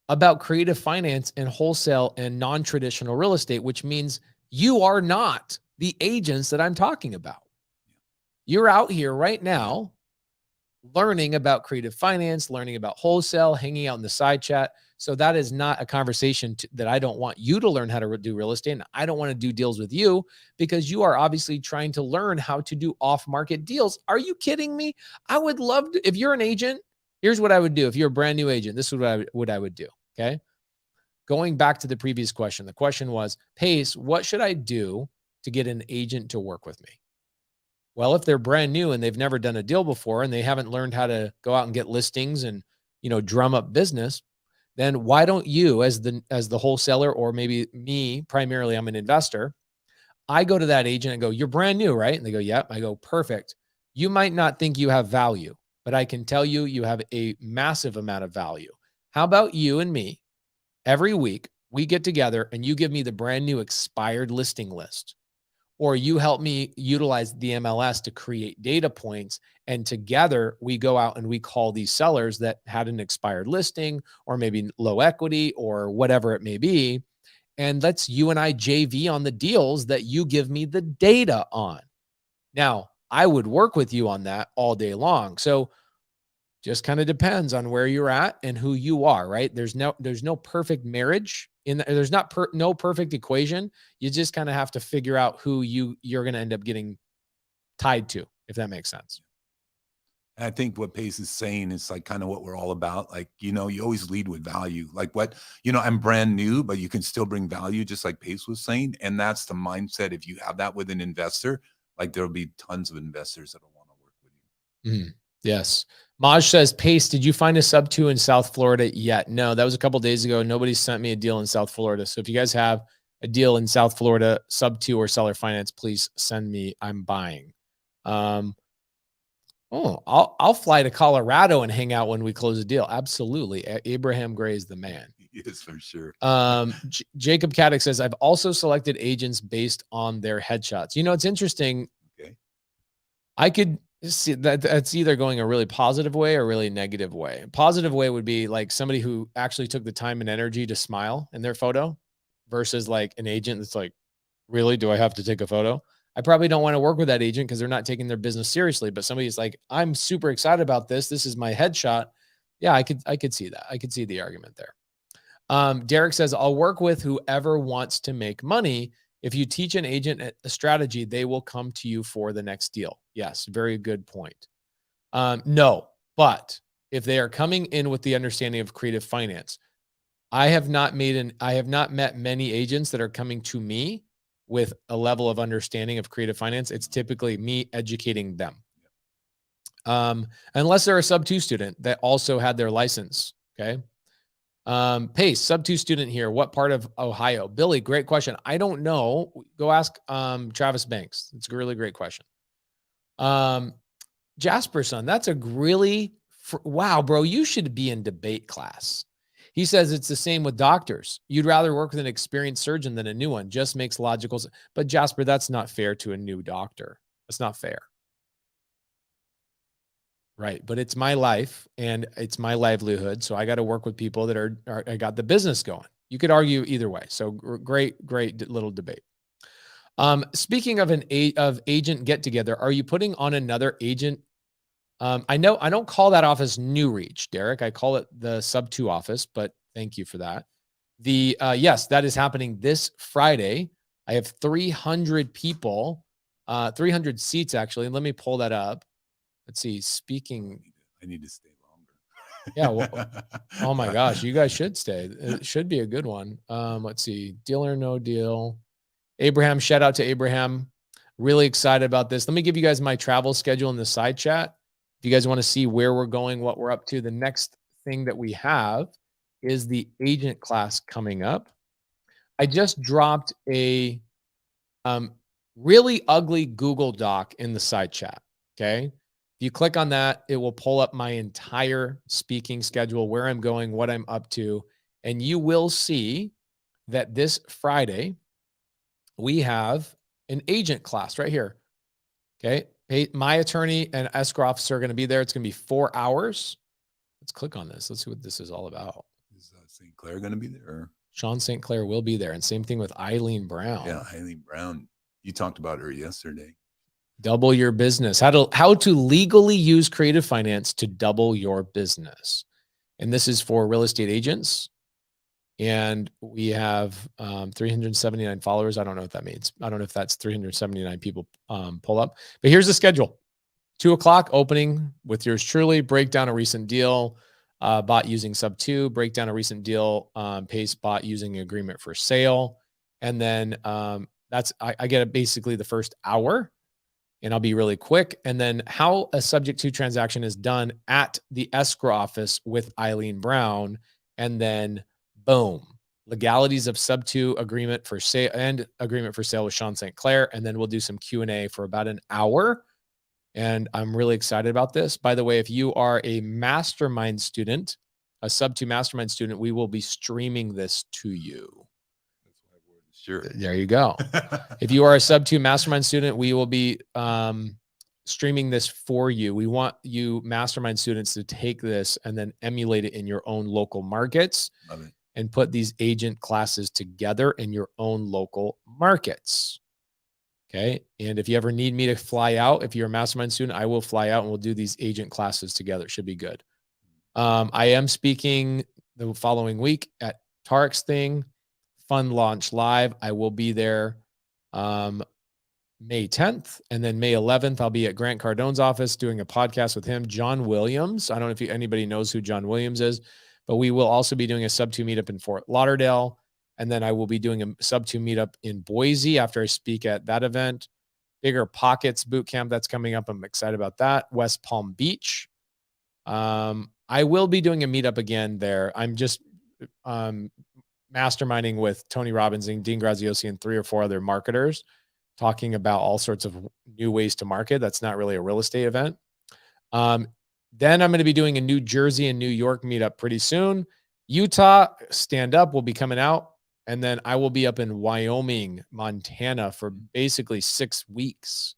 [SPEAKER 1] about creative finance and wholesale and non-traditional real estate, which means you are not the agents that I'm talking about. You're out here right now learning about creative finance, learning about wholesale, hanging out in the side chat. So that is not a conversation that I don't want you to learn how to do real estate. And I don't want to do deals with you because you are obviously trying to learn how to do off-market deals. Are you kidding me? I would love to, if you're an agent, here's what I would do. If you're a brand new agent, this is what I would do. Okay. Going back to the previous question, the question was, Pace, what should I do to get an agent to work with me? Well, if they're brand new and they've never done a deal before and they haven't learned how to go out and get listings and, drum up business, then why don't you, as the wholesaler, or maybe me, primarily, I'm an investor, I go to that agent and go, you're brand new, right? And they go, yep. I go, perfect. You might not think you have value, but I can tell you, you have a massive amount of value. How about you and me? Every week we get together and you give me the brand new expired listing list, or you help me utilize the MLS to create data points. And together we go out and we call these sellers that had an expired listing, or maybe low equity, or whatever it may be. And let's you and I JV on the deals that you give me the data on. Now, I would work with you on that all day long. So just kind of depends on where you're at and who you are, right? There's no perfect marriage there's no perfect equation. You just kind of have to figure out who you're going to end up getting tied to, if that makes sense.
[SPEAKER 2] And I think what Pace is saying is like kind of what we're all about. Like, you know, you always lead with value. Like what, you know, I'm brand new, but you can still bring value, just like Pace was saying. And that's the mindset. If you have that with an investor, like there'll be tons of investors that will want to work with you.
[SPEAKER 1] Yes. Maj says, Pace, did you find a sub 2 in South Florida yet? No, that was a couple days ago. Nobody sent me a deal in South Florida. So if you guys have a deal in South Florida, sub 2 or seller finance, please send me. I'm buying. I'll fly to Colorado and hang out when we close a deal. Absolutely. Abraham Gray is the man.
[SPEAKER 2] Yes, for sure.
[SPEAKER 1] Jacob Caddick says, I've also selected agents based on their headshots. You know, it's interesting.
[SPEAKER 2] Okay.
[SPEAKER 1] I could see that's either going a really positive way or really negative way. A positive way would be like somebody who actually took the time and energy to smile in their photo versus like an agent that's like, really, do I have to take a photo? I probably don't want to work with that agent because they're not taking their business seriously. But somebody's like, I'm super excited about this. This is my headshot. Yeah, I could see that. I could see the argument there. Derek says, I'll work with whoever wants to make money. If you teach an agent a strategy, they will come to you for the next deal. Yes, very good point. No, but if they are coming in with the understanding of creative finance, I have not met many agents that are coming to me with a level of understanding of creative finance. It's typically me educating them. Unless they're a sub 2 student that also had their license. Okay. Pace, sub 2 student here. What part of Ohio? Billy, great question. I don't know. Go ask Travis Banks. It's a really great question. Jasperson, that's a really, wow, bro, you should be in debate class. He says it's the same with doctors. You'd rather work with an experienced surgeon than a new one. Just makes logical sense. But Jasper, that's not fair to a new doctor. That's not fair. Right. But it's my life and it's my livelihood. So I got to work with people that I got the business going. You could argue either way. So great little debate. Speaking of agent get together, are you putting on another agent? I know I don't call that office New Reach, Derek. I call it the sub 2 office, but thank you for that. Yes, that is happening this Friday. I have 300 people, 300 seats actually. Let me pull that up. Let's see. Speaking,
[SPEAKER 2] I need to stay longer.
[SPEAKER 1] Yeah. Well, oh my gosh, you guys should stay. It should be a good one. Let's see. Deal or no deal. Abraham, shout out to Abraham. Really excited about this. Let me give you guys my travel schedule in the side chat. If you guys want to see where we're going, what we're up to, the next thing that we have is the agent class coming up. I just dropped a really ugly Google Doc in the side chat. Okay. If you click on that, it will pull up my entire speaking schedule, where I'm going, what I'm up to. And you will see that this Friday, we have an agent class right here. Okay. My attorney and escrow officer are going to be there. It's going to be 4 hours. Let's click on this. Let's see what this is all about.
[SPEAKER 2] Is St. Clair going to be there? Or?
[SPEAKER 1] Sean St. Clair will be there. And same thing with Eileen Brown.
[SPEAKER 2] Yeah, Eileen Brown. You talked about her yesterday.
[SPEAKER 1] Double your business. How to legally use creative finance to double your business. And this is for real estate agents. And we have 379 followers. I don't know what that means. I don't know if that's 379 people pull up. But here's the schedule. 2 o'clock opening with yours truly. Break down a recent deal. Bot using sub 2. Break down a recent deal. Pace bot using agreement for sale. And then I get basically the first hour. And I'll be really quick. And then how a subject to transaction is done at the escrow office with Eileen Brown. And then boom, legalities of sub 2 agreement for sale and agreement for sale with Sean St. Clair. And then we'll do some Q&A for about an hour. And I'm really excited about this. By the way, if you are a mastermind student, a sub 2 mastermind student, we will be streaming this to you.
[SPEAKER 2] Sure.
[SPEAKER 1] There you go. If you are a sub 2 mastermind student, we will be streaming this for you. We want you mastermind students to take this and then emulate it in your own local markets.
[SPEAKER 2] Love it.
[SPEAKER 1] And put these agent classes together in your own local markets. Okay. And if you ever need me to fly out, if you're a mastermind student, I will fly out and we'll do these agent classes together. It should be good. I am speaking the following week at Tarek's thing. Fund Launch Live. I will be there May 10th. And then May 11th, I'll be at Grant Cardone's office doing a podcast with him, John Williams. I don't know if anybody knows who John Williams is, but we will also be doing a sub 2 meetup in Fort Lauderdale. And then I will be doing a sub 2 meetup in Boise after I speak at that event. Bigger Pockets boot camp that's coming up. I'm excited about that. West Palm Beach. I will be doing a meetup again there. I'm just masterminding with Tony Robbins and Dean Graziosi and 3 or 4 other marketers, talking about all sorts of new ways to market. That's not really a real estate event. Then I'm going to be doing a New Jersey and New York meetup pretty soon. Utah stand up will be coming out. And then I will be up in Wyoming, Montana for basically 6 weeks.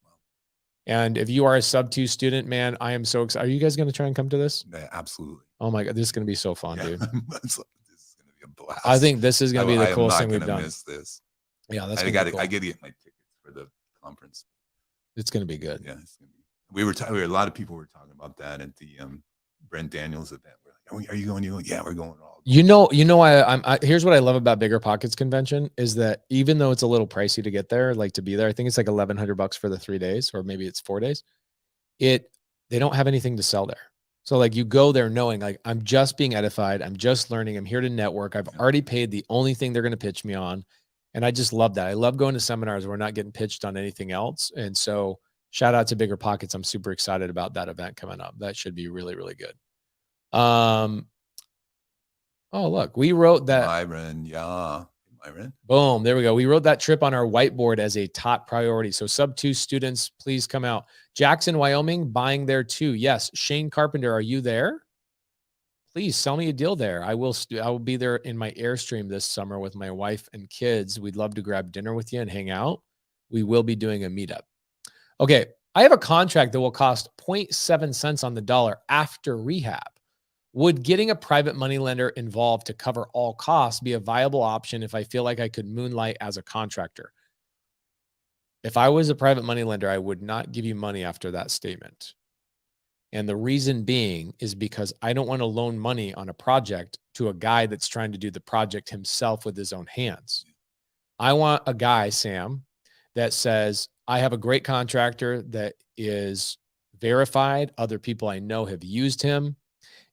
[SPEAKER 1] And if you are a sub 2 student, man, I am so excited. Are you guys going to try and come to this?
[SPEAKER 2] Yeah, absolutely.
[SPEAKER 1] Oh my God, this is going to be so fun, dude.
[SPEAKER 2] This is going to be a blast.
[SPEAKER 1] I think this is going to be the coolest thing we've done.
[SPEAKER 2] Miss this.
[SPEAKER 1] Yeah, that's
[SPEAKER 2] I got to get my tickets for the conference.
[SPEAKER 1] It's going to be good.
[SPEAKER 2] Yeah, it's going to be. A lot of people were talking about that at the Brent Daniels event. We're like, are you going? Yeah, we're going all.
[SPEAKER 1] Here's what I love about Bigger Pockets convention is that even though it's a little pricey to get there, like to be there, I think it's like $1,100 for the 3 days, or maybe it's 4 days. They don't have anything to sell there. So like you go there knowing like, I'm just being edified. I'm just learning. I'm here to network. I've already paid the only thing they're going to pitch me on. And I just love that. I love going to seminars where we're not getting pitched on anything else. And so shout out to Bigger Pockets. I'm super excited about that event coming up. That should be really, really good. Oh, look, we wrote that.
[SPEAKER 2] Myron, yeah. Myron.
[SPEAKER 1] Boom. There we go. We wrote that trip on our whiteboard as a top priority. So sub 2 students, please come out. Jackson, Wyoming, buying there too. Yes. Shane Carpenter, are you there? Please sell me a deal there. I will be there in my Airstream this summer with my wife and kids. We'd love to grab dinner with you and hang out. We will be doing a meetup. Okay. I have a contract that will cost 0.7 cents on the dollar after rehab. Would getting a private money lender involved to cover all costs be a viable option if I feel like I could moonlight as a contractor? If I was a private money lender, I would not give you money after that statement. And the reason being is because I don't want to loan money on a project to a guy that's trying to do the project himself with his own hands. I want a guy, Sam, that says, I have a great contractor that is verified. Other people I know have used him.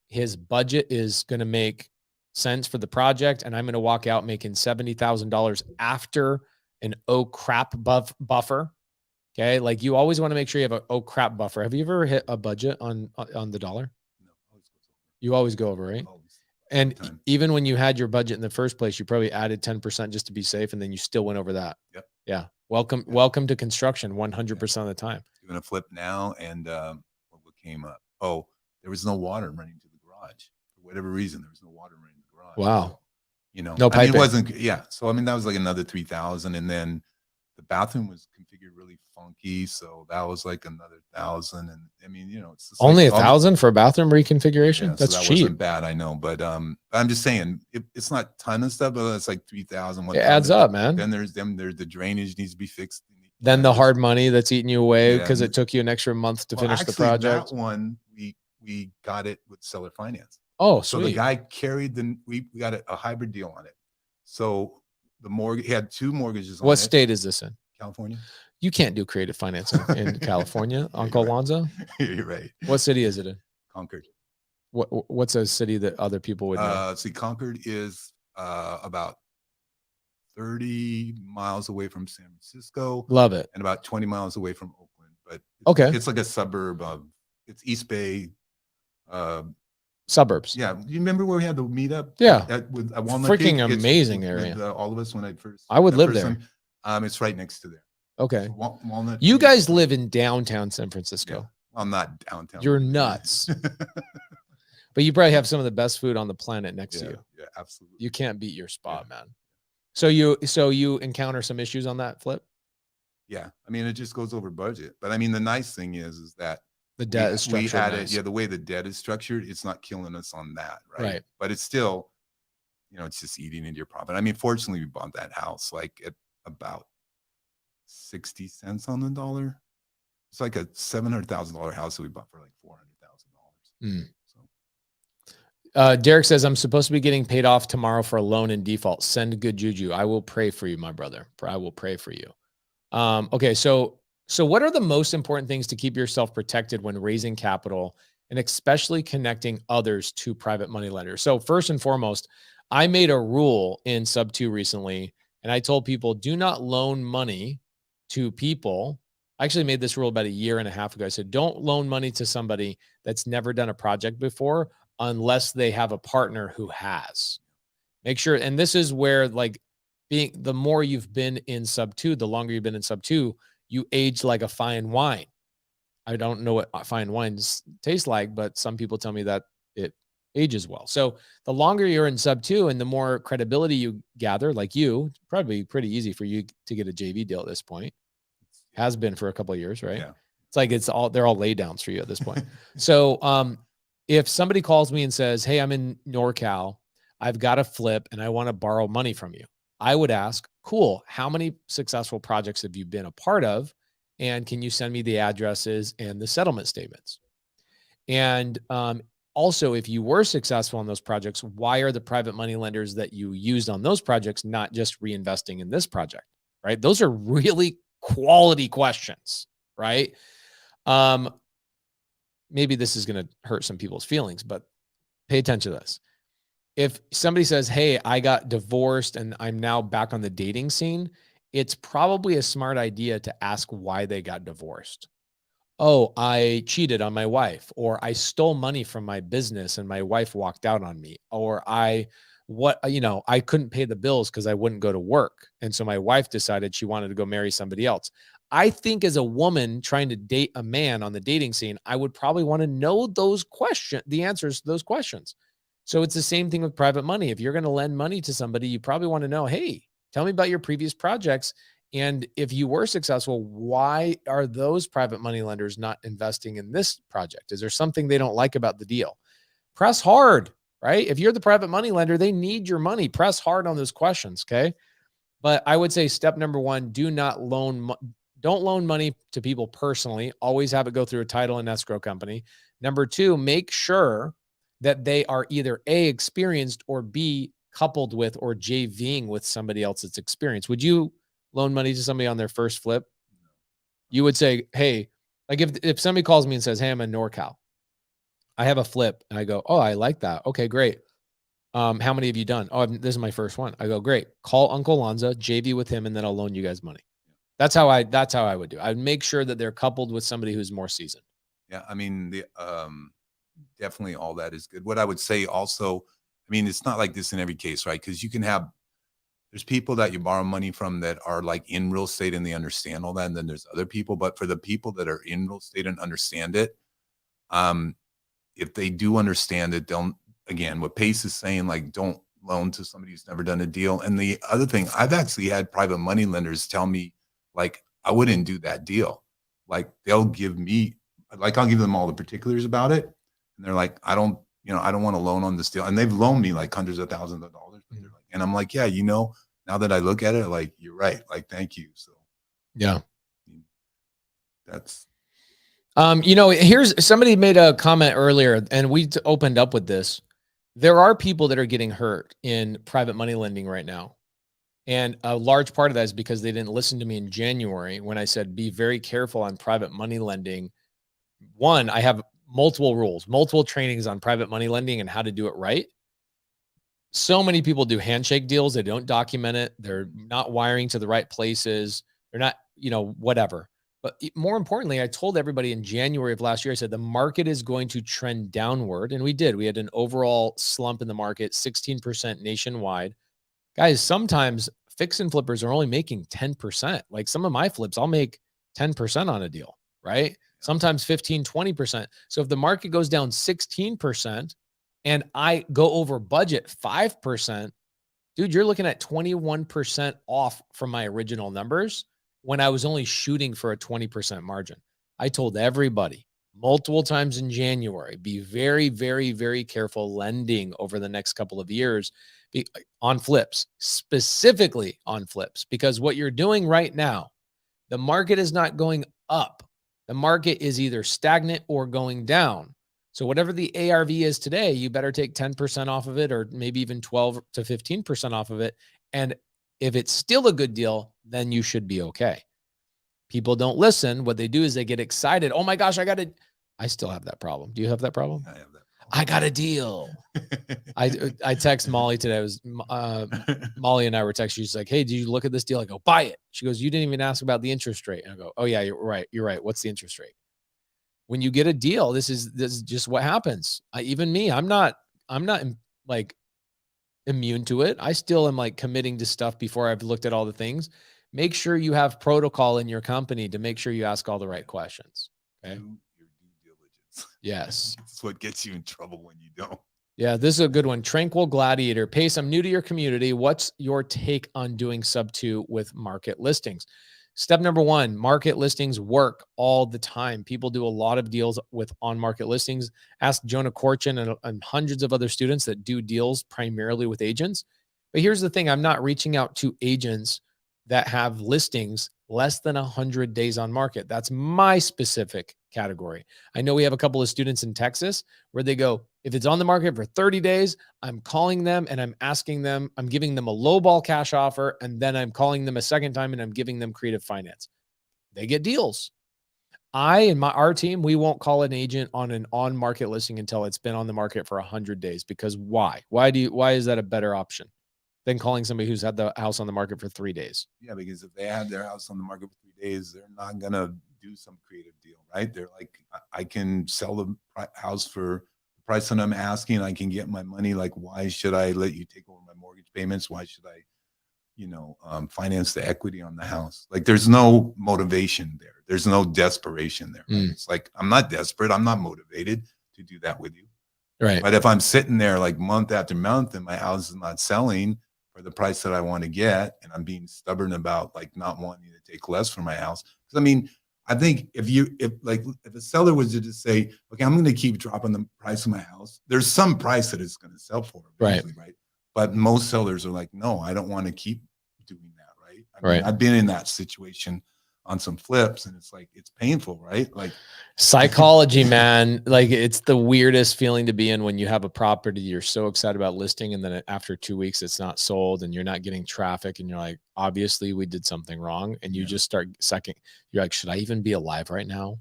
[SPEAKER 1] His budget is going to make sense for the project. And I'm going to walk out making $70,000 after an oh crap buffer. Okay. Like you always want to make sure you have a oh crap buffer. Have you ever hit a budget on the dollar?
[SPEAKER 2] No,
[SPEAKER 1] you always go over, right? And even when you had your budget in the first place, you probably added 10% just to be safe. And then you still went over that.
[SPEAKER 2] Yep.
[SPEAKER 1] Yeah. Welcome to construction 100% of the time.
[SPEAKER 2] Doing a flip now. And what came up? Oh, there was no water running to the garage for whatever reason. There was no water running to the garage.
[SPEAKER 1] Wow.
[SPEAKER 2] So, you know,
[SPEAKER 1] no piping.
[SPEAKER 2] It wasn't. Yeah. So, I mean, that was like another 3,000. And then the bathroom was configured really funky. So that was like another 1,000. And I mean, you know, it's
[SPEAKER 1] only like 1,000 for a bathroom reconfiguration.
[SPEAKER 2] Yeah,
[SPEAKER 1] that's
[SPEAKER 2] so that
[SPEAKER 1] cheap.
[SPEAKER 2] Wasn't bad. I know. But I'm just saying it's not a ton of stuff, but it's like 3,000.
[SPEAKER 1] It adds up, man.
[SPEAKER 2] Then there's the drainage needs to be fixed.
[SPEAKER 1] Then the hard money that's eating you away because it took you an extra month to finish the project.
[SPEAKER 2] That one, we got it with seller finance.
[SPEAKER 1] Oh,
[SPEAKER 2] so
[SPEAKER 1] sweet.
[SPEAKER 2] The guy carried we got a hybrid deal on it. So the mortgage, he had 2 mortgages on it.
[SPEAKER 1] What state is this in?
[SPEAKER 2] California.
[SPEAKER 1] You can't do creative financing in California, Uncle Lanza.
[SPEAKER 2] You're right.
[SPEAKER 1] What city is it in?
[SPEAKER 2] Concord.
[SPEAKER 1] What's a city that other people would know?
[SPEAKER 2] See, Concord is about 30 miles away from San Francisco.
[SPEAKER 1] Love it.
[SPEAKER 2] And about 20 miles away from Oakland. But it's like a suburb of, it's East Bay.
[SPEAKER 1] Suburbs.
[SPEAKER 2] Yeah. You remember where we had the meetup?
[SPEAKER 1] Yeah.
[SPEAKER 2] With Walnut
[SPEAKER 1] freaking
[SPEAKER 2] Creek?
[SPEAKER 1] amazing area.
[SPEAKER 2] With, all of us when
[SPEAKER 1] I would live there.
[SPEAKER 2] It's right next to there.
[SPEAKER 1] Okay.
[SPEAKER 2] So Walnut.
[SPEAKER 1] You guys live in downtown San Francisco.
[SPEAKER 2] Yeah. Well, not downtown.
[SPEAKER 1] You're nuts. But you probably have some of the best food on the planet next to you.
[SPEAKER 2] Yeah, absolutely.
[SPEAKER 1] You can't beat your spot, man. So you encounter some issues on that flip?
[SPEAKER 2] Yeah. I mean, it just goes over budget. But I mean, the nice thing is that
[SPEAKER 1] the debt is structured.
[SPEAKER 2] We had it. Yeah. The way the debt is structured, it's not killing us on that. Right. But it's still, you know, it's just eating into your profit. I mean, fortunately, we bought that house like at about 60 cents on the dollar. It's like a $700,000 house that we bought for like $400,000.
[SPEAKER 1] Derek says, I'm supposed to be getting paid off tomorrow for a loan in default. Send good juju. I will pray for you, my brother. I will pray for you. Okay. So So what are the most important things to keep yourself protected when raising capital and especially connecting others to private money lenders? So first and foremost, I made a rule in Sub 2 recently, and I told people, do not loan money to people. I actually made this rule about a year and a half ago. I said, don't loan money to somebody that's never done a project before unless they have a partner who has. Make sure, and this is where like the more you've been in Sub 2, the longer you've been in Sub 2, you age like a fine wine. I don't know what fine wines taste like, but some people tell me that it ages well. So the longer you're in Sub 2 and the more credibility you gather, like you, probably pretty easy for you to get a JV deal at this point. Has been for a couple of years, right?
[SPEAKER 2] Yeah.
[SPEAKER 1] It's like they're all lay downs for you at this point. So if somebody calls me and says, hey, I'm in NorCal, I've got a flip and I want to borrow money from you, I would ask, cool, how many successful projects have you been a part of? And can you send me the addresses and the settlement statements? And also, if you were successful in those projects, why are the private money lenders that you used on those projects not just reinvesting in this project, right? Those are really quality questions, right? Maybe this is going to hurt some people's feelings, but pay attention to this. If somebody says, hey, I got divorced and I'm now back on the dating scene, it's probably a smart idea to ask why they got divorced. Oh, I cheated on my wife, or I stole money from my business and my wife walked out on me, or I couldn't pay the bills because I wouldn't go to work. And so my wife decided she wanted to go marry somebody else. I think as a woman trying to date a man on the dating scene, I would probably want to know the answers to those questions. So it's the same thing with private money. If you're going to lend money to somebody, you probably want to know, hey, tell me about your previous projects. And if you were successful, why are those private money lenders not investing in this project? Is there something they don't like about the deal? Press hard, right? If you're the private money lender, they need your money. Press hard on those questions, okay? But I would say step number one, don't loan money to people personally. Always have it go through a title and escrow company. Number two, make sure that they are either A, experienced, or B, coupled with or JVing with somebody else that's experienced. Would you loan money to somebody on their first flip? You would say, hey, like if somebody calls me and says, hey, I'm in NorCal, I have a flip, and I go, oh, I like that. Okay, great. How many have you done? Oh, this is my first one. I go, great. Call Uncle Lanza, JV with him, and then I'll loan you guys money. That's how I would do. I'd make sure that they're coupled with somebody who's more seasoned.
[SPEAKER 2] Yeah, I mean, definitely all that is good. What I would say also, I mean, it's not like this in every case, right? Because there's people that you borrow money from that are like in real estate and they understand all that. And then there's other people, but for the people that are in real estate and understand it, if they do understand it, again, what Pace is saying, like, don't loan to somebody who's never done a deal. And the other thing, I've actually had private money lenders tell me, like, I wouldn't do that deal. Like, they'll give me, like, I'll give them all the particulars about it. And they're like, I don't want to loan on this deal. And they've loaned me like hundreds of thousands of dollars. But they're like, and I'm like, yeah, now that I look at it, like, you're right. Like, thank you. So,
[SPEAKER 1] yeah,
[SPEAKER 2] that's,
[SPEAKER 1] here's somebody made a comment earlier and we opened up with this. There are people that are getting hurt in private money lending right now. And a large part of that is because they didn't listen to me in January when I said, be very careful on private money lending. One, I have multiple rules, multiple trainings on private money lending and how to do it right. So many people do handshake deals. They don't document it. They're not wiring to the right places. They're not, whatever. But more importantly, I told everybody in January of last year, I said, the market is going to trend downward. And we did. We had an overall slump in the market, 16% nationwide. Guys, sometimes fix and flippers are only making 10%. Like some of my flips, I'll make 10% on a deal, right? Sometimes 15, 20%. So if the market goes down 16% and I go over budget 5%, dude, you're looking at 21% off from my original numbers when I was only shooting for a 20% margin. I told everybody multiple times in January, be very, very, very careful lending over the next couple of years on flips, specifically on flips, because what you're doing right now, the market is not going up. The market is either stagnant or going down. So whatever the ARV is today, you better take 10% off of it, or maybe even 12 to 15% off of it. And if it's still a good deal, then you should be okay. People don't listen. What they do is they get excited. Oh my gosh, I still have that problem. Do you have that problem?
[SPEAKER 2] I have that.
[SPEAKER 1] I got a deal. I text Molly today. It was Molly and I were texting. She's like, "Hey, did you look at this deal?" I go, "Buy it." She goes, "You didn't even ask about the interest rate." And I go, "Oh yeah, you're right. You're right. What's the interest rate?" When you get a deal, this is just what happens. Even me, I'm not like immune to it. I still am like committing to stuff before I've looked at all the things. Make sure you have protocol in your company to make sure you ask all the right questions. Okay.
[SPEAKER 2] Do your due diligence.
[SPEAKER 1] Yes.
[SPEAKER 2] It's what gets you in trouble when you don't.
[SPEAKER 1] Yeah, this is a good one. Tranquil Gladiator. Pace, I'm new to your community. What's your take on doing sub 2 with market listings? Step number 1, market listings work all the time. People do a lot of deals with on-market listings. Ask Jonah Corchin and hundreds of other students that do deals primarily with agents. But here's the thing. I'm not reaching out to agents that have listings less than 100 days on market. That's my specific category. I know we have a couple of students in Texas where they go, if it's on the market for 30 days, I'm calling them and I'm asking them, I'm giving them a lowball cash offer, and then I'm calling them a second time and I'm giving them creative finance. They get deals. I and our team, we won't call an agent on an on-market listing until it's been on the market for 100 days. Because why? Why is that a better option than calling somebody who's had the house on the market for 3 days?
[SPEAKER 2] Yeah, because if they had their house on the market for 3 days, they're not gonna do some creative deal, right? They're like, I can sell the house for the price that I'm asking. I can get my money. Like, why should I let you take over my mortgage payments? Why should I, finance the equity on the house? Like, there's no motivation there. There's no desperation there. Right? It's like, I'm not desperate. I'm not motivated to do that with you.
[SPEAKER 1] Right.
[SPEAKER 2] But if I'm sitting there like month after month and my house is not selling for the price that I want to get, and I'm being stubborn about like not wanting to take less for my house. Because I mean, I think if a seller was to just say, okay, I'm going to keep dropping the price of my house, there's some price that it's going to sell for eventually, right? But most sellers are like, no, I don't want to keep doing that, right? I mean, I've been in that situation on some flips, and it's like, it's painful, right? Like
[SPEAKER 1] psychology, man. Like, it's the weirdest feeling to be in when you have a property you're so excited about listing, and then after 2 weeks it's not sold and you're not getting traffic, and you're like, obviously we did something wrong. And you just start you're like, should I even be alive right now?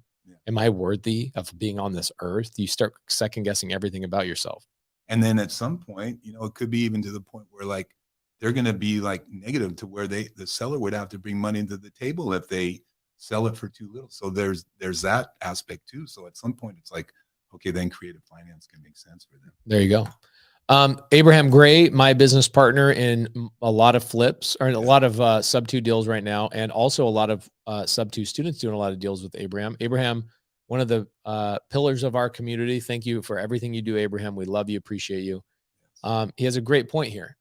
[SPEAKER 1] Am I worthy of being on this earth? You start second guessing everything about yourself.
[SPEAKER 2] And then at some point, it could be even to the point where like they're going to be like negative to where the seller would have to bring money to the table if they sell it for too little. So there's that aspect too. So at some point it's like, okay, then creative finance can make sense for them.
[SPEAKER 1] There you go. Abraham Gray, my business partner in a lot of flips, or a lot of sub 2 deals right now. And also a lot of sub 2 students doing a lot of deals with Abraham. Abraham, one of the pillars of our community. Thank you for everything you do, Abraham. We love you, appreciate you. He has a great point here.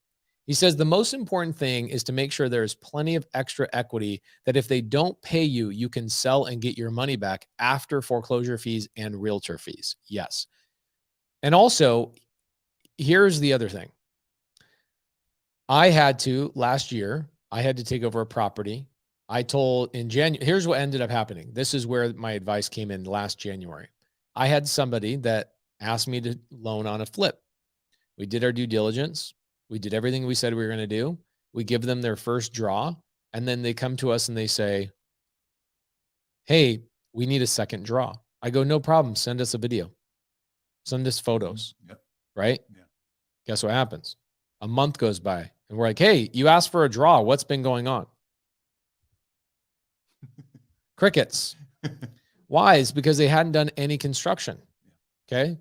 [SPEAKER 1] He says the most important thing is to make sure there's plenty of extra equity that if they don't pay you, you can sell and get your money back after foreclosure fees and realtor fees. Yes. And also, here's the other thing. Last year, I had to take over a property. I told in January, here's what ended up happening. This is where my advice came in last January. I had somebody that asked me to loan on a flip. We did our due diligence. We did everything we said we were going to do. We give them their first draw, and then they come to us and they say, hey, we need a second draw. I go, no problem. Send us a video. Send us photos. Right? Yeah. Guess what happens? A month goes by and we're like, hey, you asked for a draw. What's been going on? Crickets. Why? It's because they hadn't done any construction. Okay.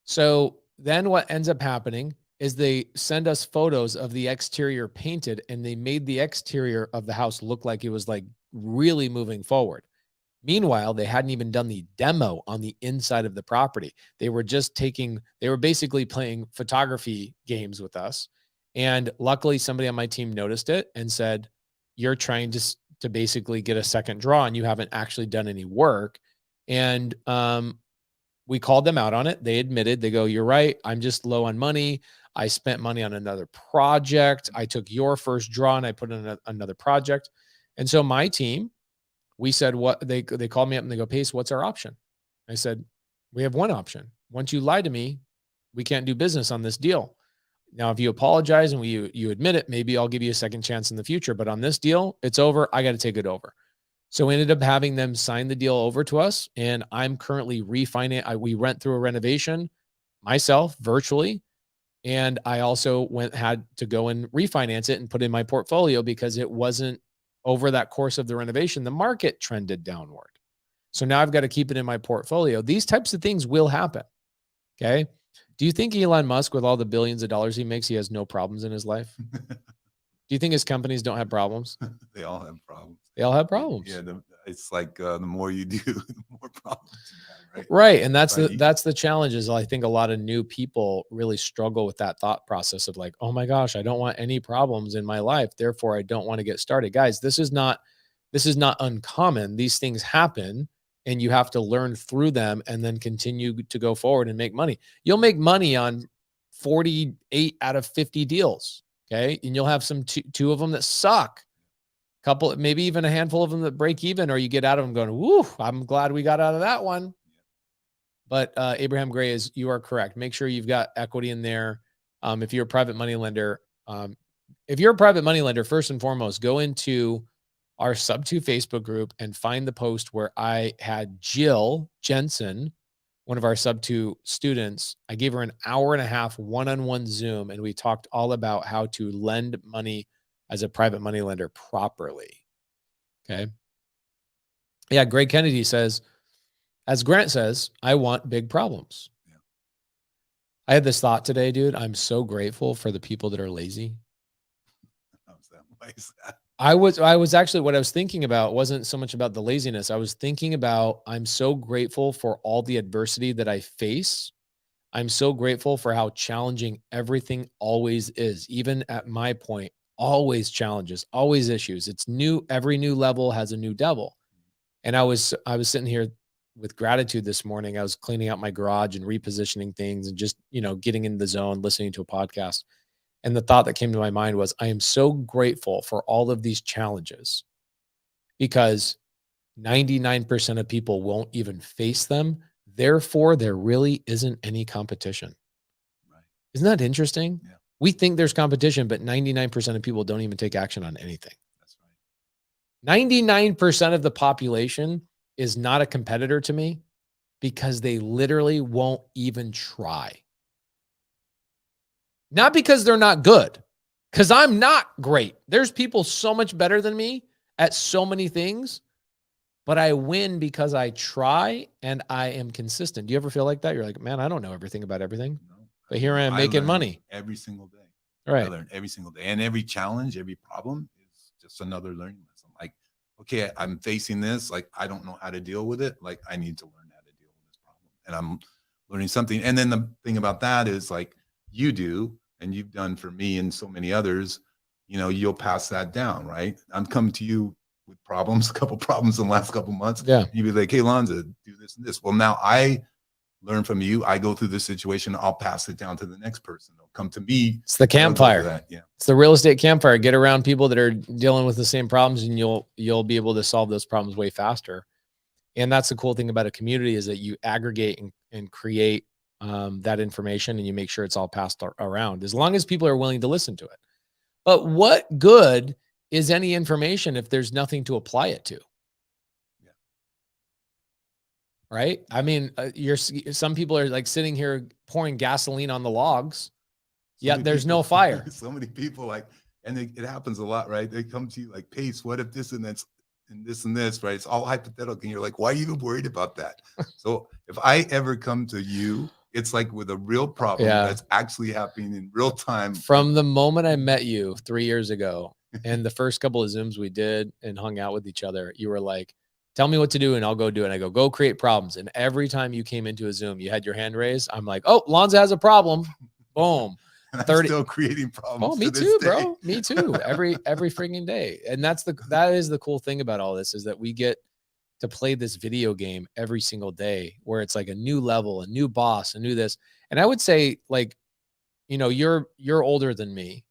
[SPEAKER 1] So then what ends up happening is they send us photos of the exterior painted, and they made the exterior of the house look like it was like really moving forward. Meanwhile, they hadn't even done the demo on the inside of the property. They were basically playing photography games with us. And luckily somebody on my team noticed it and said, you're trying to basically get a second draw and you haven't actually done any work. And we called them out on it. They admitted, they go, you're right. I'm just low on money. I spent money on another project. I took your first draw and I put in another project. And so my team, we said, what they called me up and they go, Pace, what's our option? I said, we have one option. Once you lie to me, we can't do business on this deal. Now, if you apologize and you admit it, maybe I'll give you a second chance in the future. But on this deal, it's over. I got to take it over. So we ended up having them sign the deal over to us, and I'm currently we went through a renovation myself virtually. And I also had to go and refinance it and put in my portfolio because it wasn't over that course of the renovation. The market trended downward. So now I've got to keep it in my portfolio. These types of things will happen. Okay. Do you think Elon Musk, with all the billions of dollars he makes, he has no problems in his life? Do you think his companies don't have problems?
[SPEAKER 2] They all have problems.
[SPEAKER 1] They all have problems.
[SPEAKER 2] Yeah, it's like the more you do, the more problems you have, right?
[SPEAKER 1] Right. And that's
[SPEAKER 2] Right.
[SPEAKER 1] that's the challenge. Is I think a lot of new people really struggle with that thought process of like, oh my gosh, I don't want any problems in my life, therefore I don't want to get started. Guys, this is not uncommon. These things happen, and you have to learn through them and then continue to go forward and make money. You'll make money on 48 out of 50 deals. Okay. And you'll have two of them that suck. Couple, maybe even a handful of them that break even, or you get out of them going, woo, I'm glad we got out of that one. But Abraham Gray, you are correct. Make sure you've got equity in there. If you're a private money lender, first and foremost, go into our Subto Facebook group and find the post where I had Jill Jensen, one of our Subto students. I gave her an hour and a half one-on-one Zoom, and we talked all about how to lend money as a private money lender properly. Okay. Yeah. Greg Kennedy says, as Grant says, I want big problems. Yeah. I had this thought today, dude. I'm so grateful for the people that are lazy. Why is that? I was actually, what I was thinking about wasn't so much about the laziness. I was thinking about, I'm so grateful for all the adversity that I face. I'm so grateful for how challenging everything always is. Even at my point, always challenges, always issues. It's new. Every new level has a new devil. And I was sitting here with gratitude this morning. I was cleaning out my garage and repositioning things and just, getting in the zone, listening to a podcast. And the thought that came to my mind was, I am so grateful for all of these challenges, because 99% of people won't even face them. Therefore, there really isn't any competition. Right. Isn't that interesting? Yeah. We think there's competition, but 99% of people don't even take action on anything. That's right. 99% of the population is not a competitor to me because they literally won't even try. Not because they're not good, because I'm not great. There's people so much better than me at so many things, but I win because I try and I am consistent. Do you ever feel like that? You're like, man, I don't know everything about everything, but here I am making money
[SPEAKER 2] every single day.
[SPEAKER 1] Right.
[SPEAKER 2] I learn every single day, and every challenge, every problem is just another learning lesson. Like, okay, I'm facing this. Like, I don't know how to deal with it. Like, I need to learn how to deal with this problem, and I'm learning something. And then the thing about that is, like, you do, and you've done for me and so many others, you'll pass that down, right? I'm coming to you with problems, a couple problems in the last couple months.
[SPEAKER 1] Yeah.
[SPEAKER 2] You'd be like, hey, Lanza, do this and this. Well, now I learn from you. I go through this situation. I'll pass it down to the next person. They'll come to me.
[SPEAKER 1] It's the campfire.
[SPEAKER 2] Yeah.
[SPEAKER 1] It's the real estate campfire. Get around people that are dealing with the same problems, and you'll be able to solve those problems way faster. And that's the cool thing about a community, is that you aggregate and create that information, and you make sure it's all passed around, as long as people are willing to listen to it. But what good is any information if there's nothing to apply it to? Yeah. Right. I mean, some people are like sitting here pouring gasoline on the logs, yet there's no fire.
[SPEAKER 2] So many people and it happens a lot, right? They come to you like, Pace, what if this and that's and this and this, right? It's all hypothetical. And you're like, why are you even worried about that? So if I ever come to you, it's like with a real problem that's actually happening in real time.
[SPEAKER 1] From the moment I met you 3 years ago, and the first couple of Zooms we did and hung out with each other, you were like, tell me what to do and I'll go do it. And I go create problems. And every time you came into a Zoom, you had your hand raised. I'm like, oh, Lanza has a problem. Boom.
[SPEAKER 2] And I'm still creating problems.
[SPEAKER 1] Oh, me too, bro. Me too. Every freaking day. And that is the cool thing about all this, is that we get to play this video game every single day, where it's like a new level, a new boss, a new this. And I would say, like, you're older than me.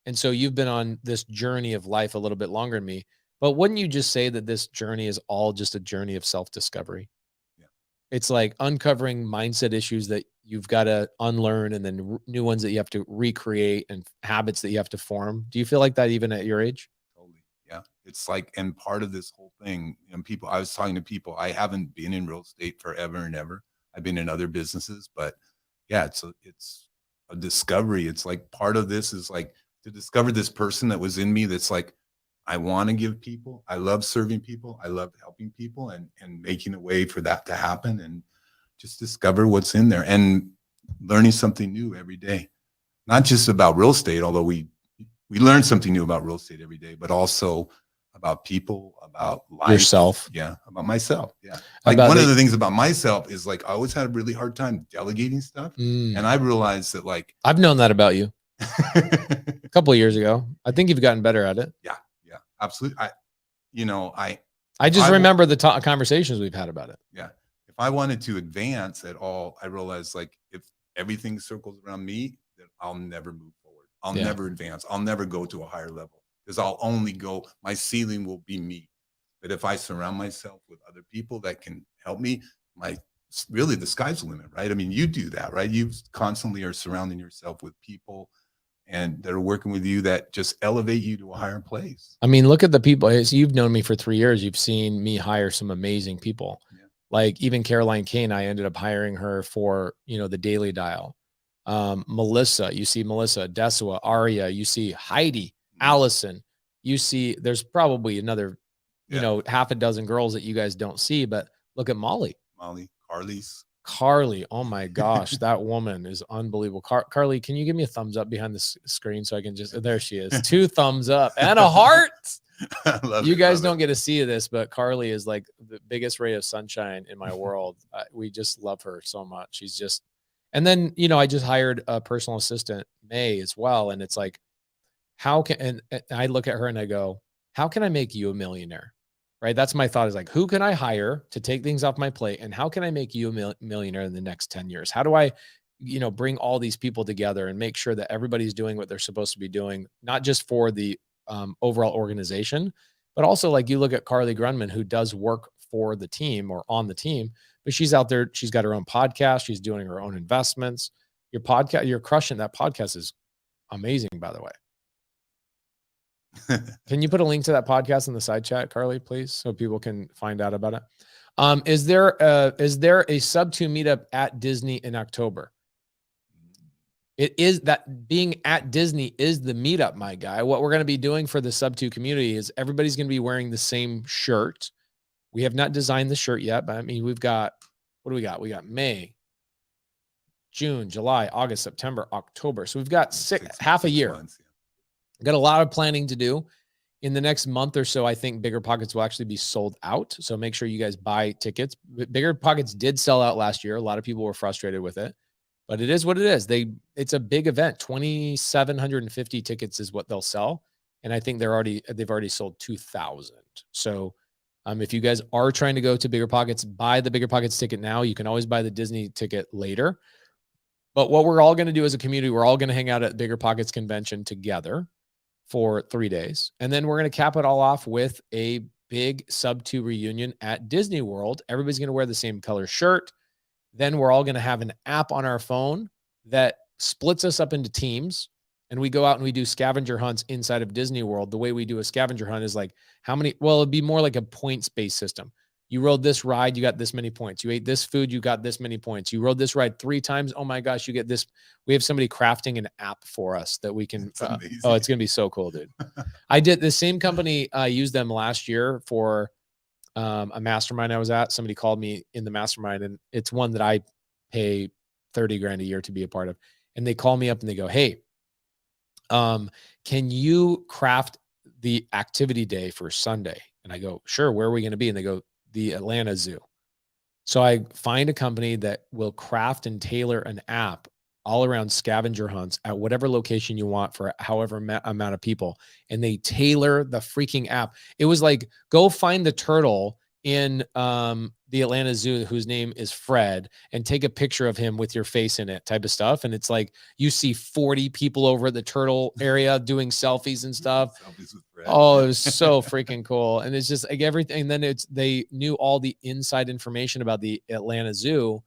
[SPEAKER 1] And so you've been on this journey of life a little bit longer than me. But wouldn't you just say that this journey is all just a journey of self-discovery? Yeah. It's like uncovering mindset issues that you've got to unlearn, and then new ones that you have to recreate, and habits that you have to form. Do you feel like that even at your age?
[SPEAKER 2] Totally. Yeah. It's like, and part of this whole thing, and people, I was talking to people, I haven't been in real estate forever and ever. I've been in other businesses, but yeah, it's a discovery. It's like part of this is like to discover this person that was in me. That's like, I want to give people, I love serving people. I love helping people and making a way for that to happen, and just discover what's in there and learning something new every day. Not just about real estate, although we learn something new about real estate every day, but also about people, about life.
[SPEAKER 1] Yourself.
[SPEAKER 2] Yeah. About myself. Yeah. Like
[SPEAKER 1] About
[SPEAKER 2] one of
[SPEAKER 1] the-
[SPEAKER 2] the things about myself is like, I always had a really hard time delegating stuff. And I realized that like,
[SPEAKER 1] I've known that about you a couple of years ago. I think you've gotten better at it.
[SPEAKER 2] Yeah. Yeah, absolutely.
[SPEAKER 1] I just remember the conversations we've had about it.
[SPEAKER 2] Yeah. If I wanted to advance at all, I realized like if everything circles around me, then I'll never move forward. I'll never advance. I'll never go to a higher level because I'll only go, my ceiling will be me. But if I surround myself with other people that can help me, really the sky's the limit, right? I mean, you do that, right? You constantly are surrounding yourself with people and that are working with you that just elevate you to a higher place.
[SPEAKER 1] I mean, look at the people. You've known me for 3 years. You've seen me hire some amazing people. Yeah. Like even Caroline Kane, I ended up hiring her for, the Daily Dial. Melissa, you see Melissa, Desua, Aria, you see Heidi, Allison, you see there's probably another, half a dozen girls that you guys don't see, but look at Molly, Carly. Oh my gosh. That woman is unbelievable. Carly, can you give me a thumbs up behind the screen so I can there she is. 2 thumbs up and a heart. You guys don't get to see this, but Carly is like the biggest ray of sunshine in my world. We just love her so much. She's just, and then, I just hired a personal assistant, May, as well. And it's like, and I look at her and I go, how can I make you a millionaire? Right? That's my thought, is like, who can I hire to take things off my plate? And how can I make you a millionaire in the next 10 years? How do I, bring all these people together and make sure that everybody's doing what they're supposed to be doing, not just for the overall organization, but also like you look at Carly Grunman, who does work for the team or on the team, but she's out there, she's got her own podcast. She's doing her own investments. Your podcast, you're crushing. That podcast is amazing, by the way. Can you put a link to that podcast in the side chat, Carly, please, so people can find out about it? Is there a Sub 2 meetup at Disney in October? It is that being at Disney is the meetup, my guy. What we're going to be doing for the Sub 2 community is everybody's going to be wearing the same shirt. We have not designed the shirt yet, but I mean, we've got, what do we got? We got May, June, July, August, September, October. So we've got half a year.
[SPEAKER 2] Months, yeah.
[SPEAKER 1] Got a lot of planning to do. In the next month or so, I think Bigger Pockets will actually be sold out. So make sure you guys buy tickets. Bigger Pockets did sell out last year. A lot of people were frustrated with it, but it is what it is. It's a big event. 2,750 tickets is what they'll sell. And I think they've already sold 2,000. So if you guys are trying to go to Bigger Pockets, buy the Bigger Pockets ticket now. You can always buy the Disney ticket later. But what we're all going to do as a community, we're all going to hang out at Bigger Pockets convention together for 3 days. And then we're going to cap it all off with a big Sub 2 reunion at Disney World. Everybody's going to wear the same color shirt. Then we're all going to have an app on our phone that splits us up into teams. And we go out and we do scavenger hunts inside of Disney World. The way we do a scavenger hunt is like it'd be more like a points-based system. You rode this ride, you got this many points. You ate this food, you got this many points. You rode this ride 3 times. Oh my gosh, you get this. We have somebody crafting an app for us that we can. It's going to be so cool, dude. I did the same company. I used them last year for a mastermind I was at. Somebody called me in the mastermind, and it's one that I pay $30,000 a year to be a part of. And they call me up and they go, hey, can you craft the activity day for Sunday? And I go, sure. Where are we going to be? And they go, the Atlanta Zoo. So I find a company that will craft and tailor an app all around scavenger hunts at whatever location you want for however amount of people. And they tailor the freaking app. It was like, go find the turtle in the Atlanta Zoo whose name is Fred and take a picture of him with your face in it type of stuff. And it's like, you see 40 people over at the turtle area doing selfies and stuff.
[SPEAKER 2] Selfies with Fred.
[SPEAKER 1] Oh, it was so freaking cool. And it's just like everything. And then they knew all the inside information about the Atlanta Zoo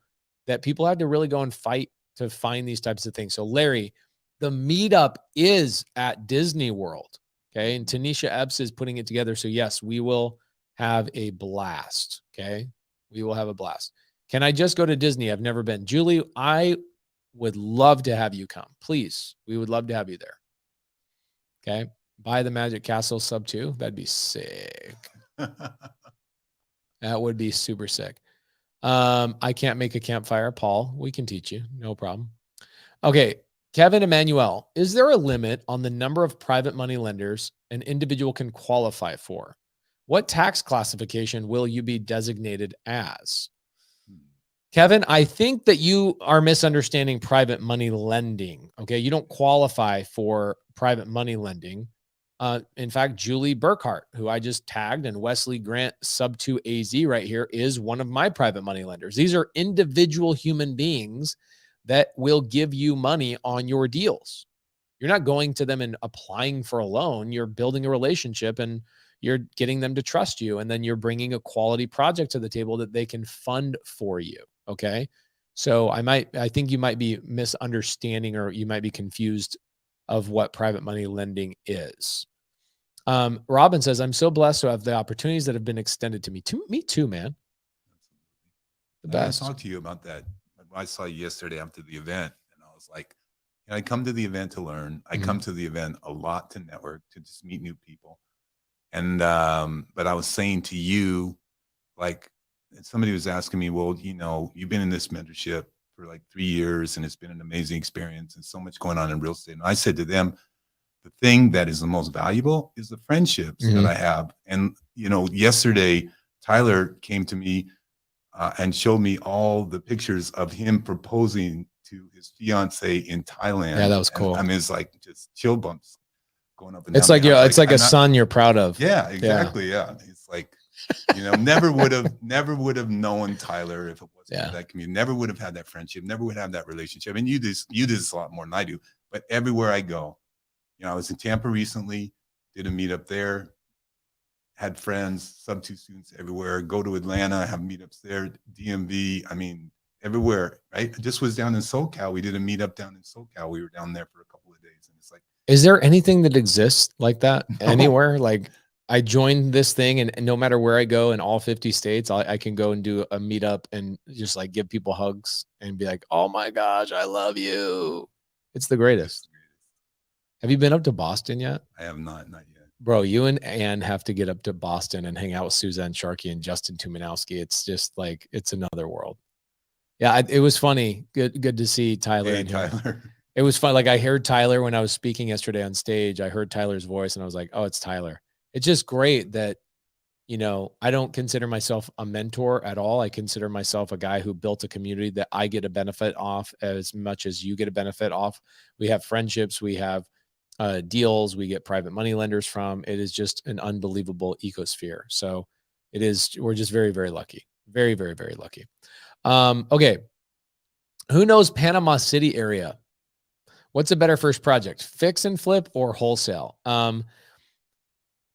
[SPEAKER 1] that people had to really go and fight to find these types of things. So Larry, the meetup is at Disney World. Okay. And Tanisha Epps is putting it together. So yes, we will have a blast. Okay. We will have a blast. Can I just go to Disney? I've never been. Julie, I would love to have you come. Please. We would love to have you there. Okay. Buy the Magic Castle sub 2. That'd be sick. That would be super sick. I can't make a campfire. Paul, we can teach you. No problem. Okay. Kevin Emmanuel, is there a limit on the number of private money lenders an individual can qualify for? What tax classification will you be designated as? Kevin, I think that you are misunderstanding private money lending. Okay. You don't qualify for private money lending. In fact, Julie Burkhart, who I just tagged, and Wesley Grant sub 2 AZ right here is one of my private money lenders. These are individual human beings that will give you money on your deals. You're not going to them and applying for a loan. You're building a relationship and you're getting them to trust you. And then you're bringing a quality project to the table that they can fund for you. Okay. So I think you might be misunderstanding, or you might be confused of what private money lending is. Robin says, I'm so blessed to have the opportunities that have been extended to me. Me too, man. The best.
[SPEAKER 2] I talked to you about that. I saw you yesterday after the event, and I was like, I come to the event to learn. I come to the event a lot to network, to just meet new people. And, but I was saying to you, like, somebody was asking me, well, you've been in this mentorship for like 3 years, and it's been an amazing experience and so much going on in real estate. And I said to them, the thing that is the most valuable is the friendships that I have. And, yesterday, Tyler came to me and showed me all the pictures of him proposing to his fiance in Thailand.
[SPEAKER 1] Yeah, that was cool.
[SPEAKER 2] And, I mean, it's like just chill bumps going up and
[SPEAKER 1] it's
[SPEAKER 2] down.
[SPEAKER 1] like it's like a son you're proud of.
[SPEAKER 2] Yeah, exactly. Yeah. It's like, never would have known Tyler if it wasn't for that community. Never would have had that friendship. Never would have that relationship. And you do this a lot more than I do. But everywhere I go, I was in Tampa recently, did a meetup there, had friends, sub 2 students everywhere. Go to Atlanta, have meetups there, DMV. I mean, everywhere. Right? I just was down in SoCal. We did a meetup down in SoCal. We were down there for a couple of days, and it's like,
[SPEAKER 1] is there anything that exists like that anywhere? Like, I joined this thing, and no matter where I go in all 50 states, I can go and do a meetup and just like give people hugs and be like, oh my gosh, I love you. It's the greatest. Have you been up to Boston yet?
[SPEAKER 2] I have not yet.
[SPEAKER 1] Bro, you and Ann have to get up to Boston and hang out with Suzanne Sharkey and Justin Tumanowski. It's just like, it's another world. Yeah, it was funny. Good to see Tyler.
[SPEAKER 2] Hey, Tyler.
[SPEAKER 1] It was fun. Like, I heard Tyler when I was speaking yesterday on stage. I heard Tyler's voice and I was like, oh, it's Tyler. It's just great that, I don't consider myself a mentor at all. I consider myself a guy who built a community that I get a benefit off as much as you get a benefit off. We have friendships. We have deals. We get private money lenders from. It is just an unbelievable ecosphere. So we're just very, very lucky. Very, very, very lucky. Okay. Who knows Panama City area? What's a better first project, fix and flip or wholesale?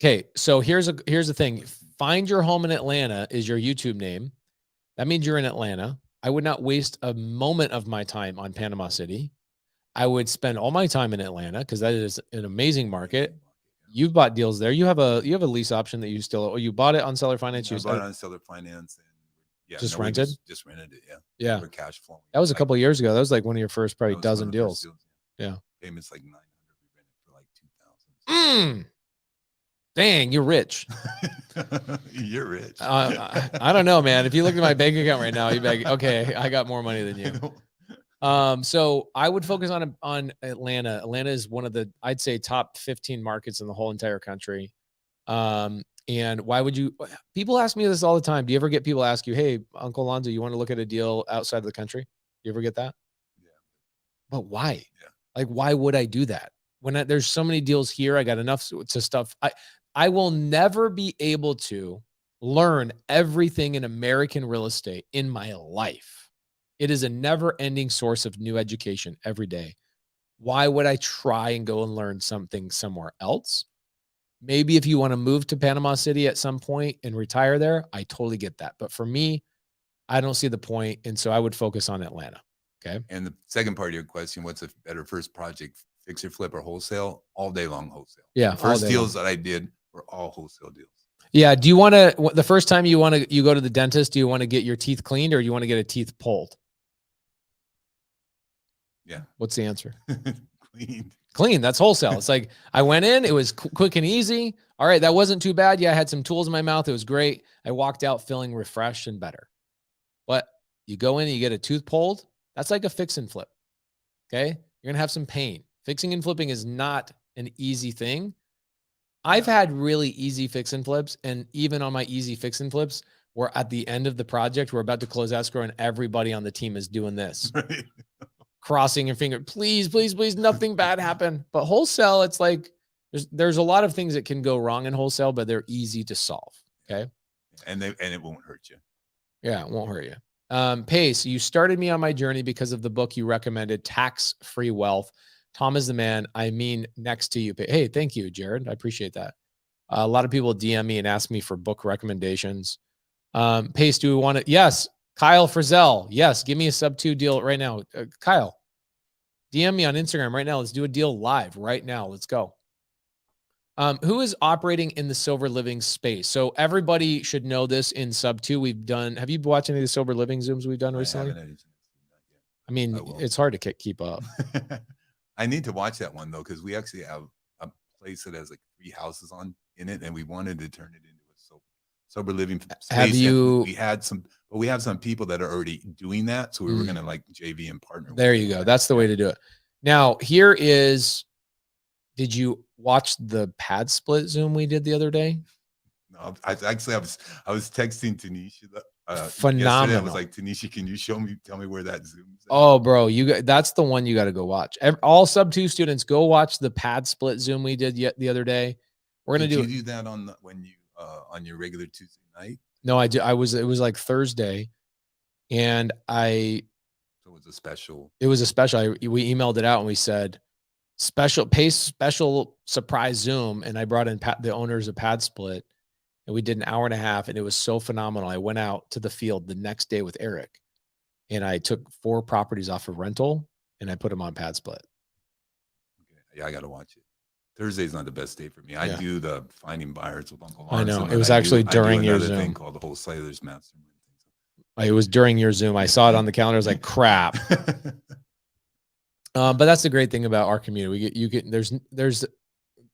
[SPEAKER 1] Okay. So here's the thing. Find Your Home in Atlanta is your YouTube name. That means you're in Atlanta. I would not waste a moment of my time on Panama City. I would spend all my time in Atlanta because that is an amazing market. You've bought deals there. You have a lease option that you still, or you bought it on seller finance.
[SPEAKER 2] I bought it on seller finance, and
[SPEAKER 1] just rented.
[SPEAKER 2] Just rented it.
[SPEAKER 1] Yeah.
[SPEAKER 2] For cash flowing.
[SPEAKER 1] That was a couple of years ago. That was like one of your first probably dozen deals. Yeah.
[SPEAKER 2] Payments like $900. We rented for like $2,000.
[SPEAKER 1] Dang, you're rich.
[SPEAKER 2] You're rich.
[SPEAKER 1] I don't know, man. If you look at my bank account right now, you'd be like, okay, I got more money than you. So I would focus on Atlanta. Atlanta is one of the, I'd say, top 15 markets in the whole entire country. And why would you, people ask me this all the time. Do you ever get people ask you, hey, Uncle Lanza, you want to look at a deal outside of the country? You ever get that?
[SPEAKER 2] Yeah.
[SPEAKER 1] But why?
[SPEAKER 2] Yeah.
[SPEAKER 1] Like, why would I do that? When there's so many deals here, I got enough to stuff. I will never be able to learn everything in American real estate in my life. It is a never-ending source of new education every day. Why would I try and go and learn something somewhere else? Maybe if you want to move to Panama City at some point and retire there, I totally get that. But for me, I don't see the point. And so I would focus on Atlanta. Okay.
[SPEAKER 2] And the second part of your question, what's a better first project, fix or flip or wholesale, all day long wholesale.
[SPEAKER 1] Yeah.
[SPEAKER 2] The first deals that I did were all wholesale deals.
[SPEAKER 1] Yeah. Do you want to, the first time you go to the dentist, do you want to get your teeth cleaned or you want to get a teeth pulled?
[SPEAKER 2] Yeah.
[SPEAKER 1] What's the answer?
[SPEAKER 2] Clean.
[SPEAKER 1] That's wholesale. It's like I went in, it was quick and easy. All right. That wasn't too bad. Yeah. I had some tools in my mouth. It was great. I walked out feeling refreshed and better. But you go in and you get a tooth pulled. That's like a fix and flip. Okay. You're going to have some pain. Fixing and flipping is not an easy thing. I've had really easy fix and flips. And even on my easy fix and flips, we're at the end of the project. We're about to close escrow and everybody on the team is doing this. Right. Crossing your finger, please, please, please, nothing bad happen. But wholesale, it's like there's a lot of things that can go wrong in wholesale, but they're easy to solve. Okay.
[SPEAKER 2] And it won't hurt you.
[SPEAKER 1] Yeah, it won't hurt you. Pace, you started me on my journey because of the book you recommended, Tax-Free Wealth. Tom is the man. I mean, next to you. Hey, thank you, Jared. I appreciate that. A lot of people DM me and ask me for book recommendations. Pace, do we want to? Yes. Kyle Frizzell. Yes. Give me a sub 2 deal right now. Kyle, DM me on Instagram right now. Let's do a deal live right now. Let's go. Who is operating in the sober living space? So everybody should know this in sub 2. Have you watched any of the sober living Zooms we've done recently? I mean, it's hard to keep up.
[SPEAKER 2] I need to watch that one though, because we actually have a place that has like 3 houses in it, and we wanted to turn it into a sober living space. We have some people that are already doing that, so we were gonna like JV and partner.
[SPEAKER 1] There you go. That's the way to do it. Now, did you watch the PadSplit Zoom we did the other day?
[SPEAKER 2] No, I was texting Tanisha.
[SPEAKER 1] Phenomenal.
[SPEAKER 2] I was like, Tanisha, can you tell me where that Zoom is?
[SPEAKER 1] Oh, bro, that's the one you got to go watch. All sub 2 students, go watch the PadSplit Zoom we did the other day. We're gonna
[SPEAKER 2] do that on on your regular Tuesday night?
[SPEAKER 1] No, I do. It was like Thursday, and
[SPEAKER 2] so it was a special.
[SPEAKER 1] It was a special. We emailed it out and we said special surprise Zoom, and I brought in the owners of PadSplit. And we did an hour and a half, and it was so phenomenal. I went out to the field the next day with Eric, and I took 4 properties off of rental, and I put them on PadSplit.
[SPEAKER 2] Okay. Yeah, I got to watch it. Thursday's not the best day for me. I do the finding buyers with Uncle Lanza.
[SPEAKER 1] I know. It was actually during your Zoom.
[SPEAKER 2] Thing called the Wholesalers Mastermind.
[SPEAKER 1] It was during your Zoom. I saw it on the calendar. I was like, crap. But that's the great thing about our community. There's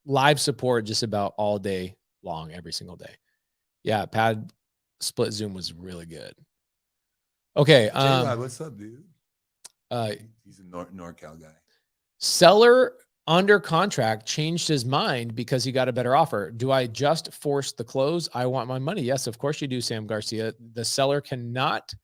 [SPEAKER 1] live support just about all day long, every single day. Yeah, PadSplit Zoom was really good. Okay.
[SPEAKER 2] What's up, dude? He's a NorCal guy.
[SPEAKER 1] Seller under contract changed his mind because he got a better offer. Do I just force the close? I want my money. Yes, of course you do, Sam Garcia. The seller cannot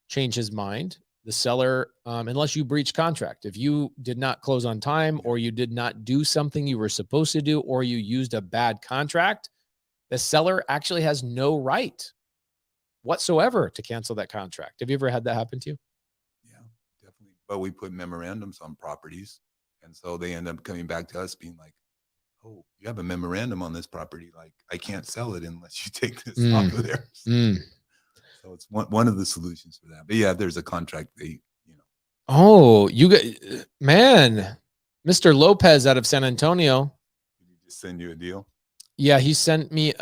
[SPEAKER 1] change his mind. The seller, unless you breach contract, if you did not close on time, or you did not do something you were supposed to do, or you used a bad contract, the seller actually has no right whatsoever to cancel that contract. Have you ever had that happen to you?
[SPEAKER 2] Yeah, definitely. But we put memorandums on properties. And so they end up coming back to us being like, oh, you have a memorandum on this property. Like, I can't sell it unless you take this off of there. So it's one of the solutions for that. But yeah, there's a contract.
[SPEAKER 1] Oh, man, Mr. Lopez out of San Antonio.
[SPEAKER 2] Did he just send you a deal?
[SPEAKER 1] Yeah, he sent me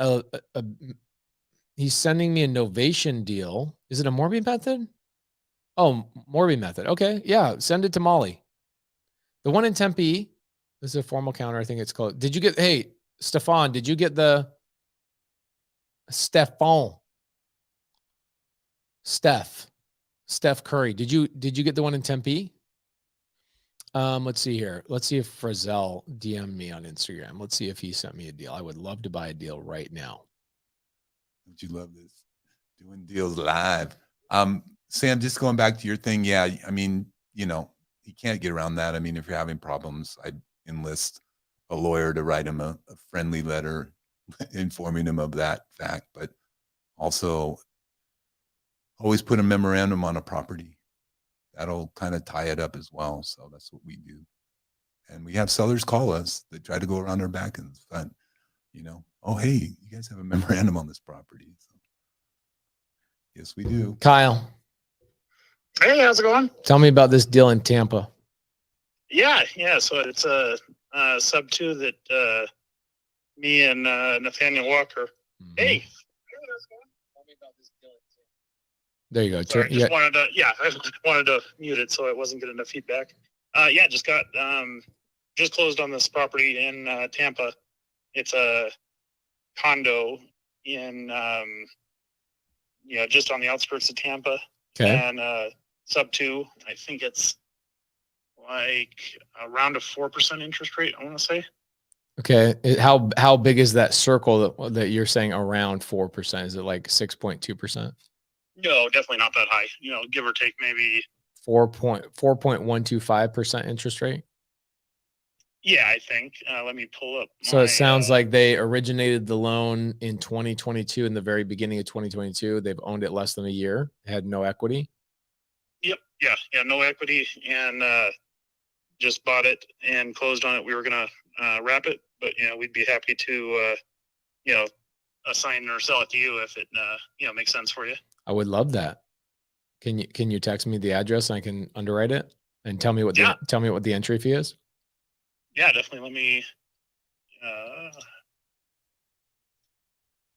[SPEAKER 1] he's sending me a novation deal. Is it a Morby method? Oh, Morby method. Okay. Yeah. Send it to Molly. The one in Tempe, this is a formal counter. I think it's called. Hey, Stefan, did you get the Steph Curry? Did you get the one in Tempe? Let's see here. Let's see if Frizzell DM'd me on Instagram. Let's see if he sent me a deal. I would love to buy a deal right now.
[SPEAKER 2] Don't you love this? Doing deals live. Sam, just going back to your thing. Yeah. I mean, you can't get around that. I mean, if you're having problems, I'd enlist a lawyer to write him a friendly letter informing him of that fact, but also always put a memorandum on a property. That'll kind of tie it up as well. So that's what we do. And we have sellers call us that try to go around our back and front, oh, hey, you guys have a memorandum on this property. So, yes, we do.
[SPEAKER 1] Kyle.
[SPEAKER 3] Hey, how's it going?
[SPEAKER 1] Tell me about this deal in Tampa.
[SPEAKER 4] Yeah. So it's a sub 2 that me and Nathaniel Walker.
[SPEAKER 1] Mhm.
[SPEAKER 4] Hey.
[SPEAKER 1] There you go.
[SPEAKER 4] Sorry, just wanted to, I wanted to mute it so it wasn't getting enough feedback. Just got, just closed on this property in Tampa. It's a condo in, just on the outskirts of Tampa.
[SPEAKER 1] Okay.
[SPEAKER 4] And sub 2, I think it's like around a 4% interest rate, I want to say.
[SPEAKER 1] Okay. How big is that circle that you're saying around 4%? Is it like 6.2%?
[SPEAKER 4] No, definitely not that high. Give or take maybe
[SPEAKER 1] 4.125% interest rate.
[SPEAKER 4] Yeah, I think. Let me pull up.
[SPEAKER 1] So it sounds like they originated the loan in 2022, in the very beginning of 2022. They've owned it less than a year, had no equity.
[SPEAKER 4] Yep. Yeah. No equity, and just bought it and closed on it. We were gonna wrap it, but we'd be happy to assign or sell it to you if it makes sense for you.
[SPEAKER 1] I would love that. Can you text me the address and I can underwrite it and tell me what the entry fee is?
[SPEAKER 4] Yeah, definitely. Let me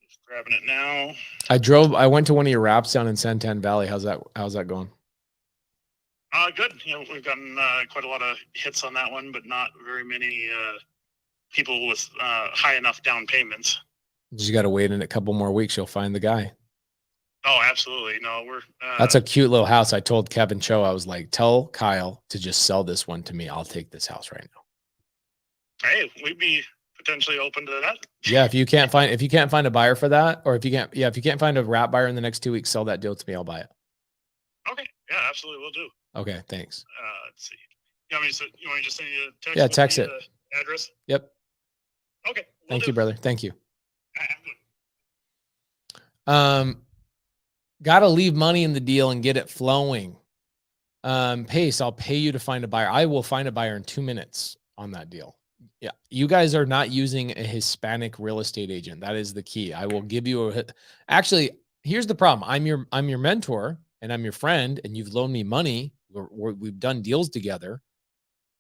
[SPEAKER 4] just grabbing it now.
[SPEAKER 1] I went to one of your wraps down in Santan Valley. How's that going?
[SPEAKER 4] Good. We've gotten quite a lot of hits on that one, but not very many people with high enough down payments.
[SPEAKER 1] You just got to wait in a couple more weeks. You'll find the guy.
[SPEAKER 4] Oh, absolutely. No, we're.
[SPEAKER 1] That's a cute little house. I told Kevin Cho, I was like, tell Kyle to just sell this one to me. I'll take this house right now.
[SPEAKER 4] Hey, we'd be potentially open to that.
[SPEAKER 1] Yeah, if you can't find a buyer for that, or if you can't find a wrap buyer in the next 2 weeks, sell that deal to me. I'll buy it.
[SPEAKER 4] Okay. Yeah, absolutely. We'll do.
[SPEAKER 1] Okay, thanks.
[SPEAKER 4] Let's see. You want me to just send you a text?
[SPEAKER 1] Yeah, text it.
[SPEAKER 4] Address.
[SPEAKER 1] Yep.
[SPEAKER 4] Okay.
[SPEAKER 1] Thank you, brother. Thank you.
[SPEAKER 4] Good.
[SPEAKER 1] Got to leave money in the deal and get it flowing. Pace, I'll pay you to find a buyer. I will find a buyer in 2 minutes on that deal. Yeah. You guys are not using a Hispanic real estate agent. That is the key. I will give you actually, here's the problem. I'm your mentor and I'm your friend and you've loaned me money. We've done deals together.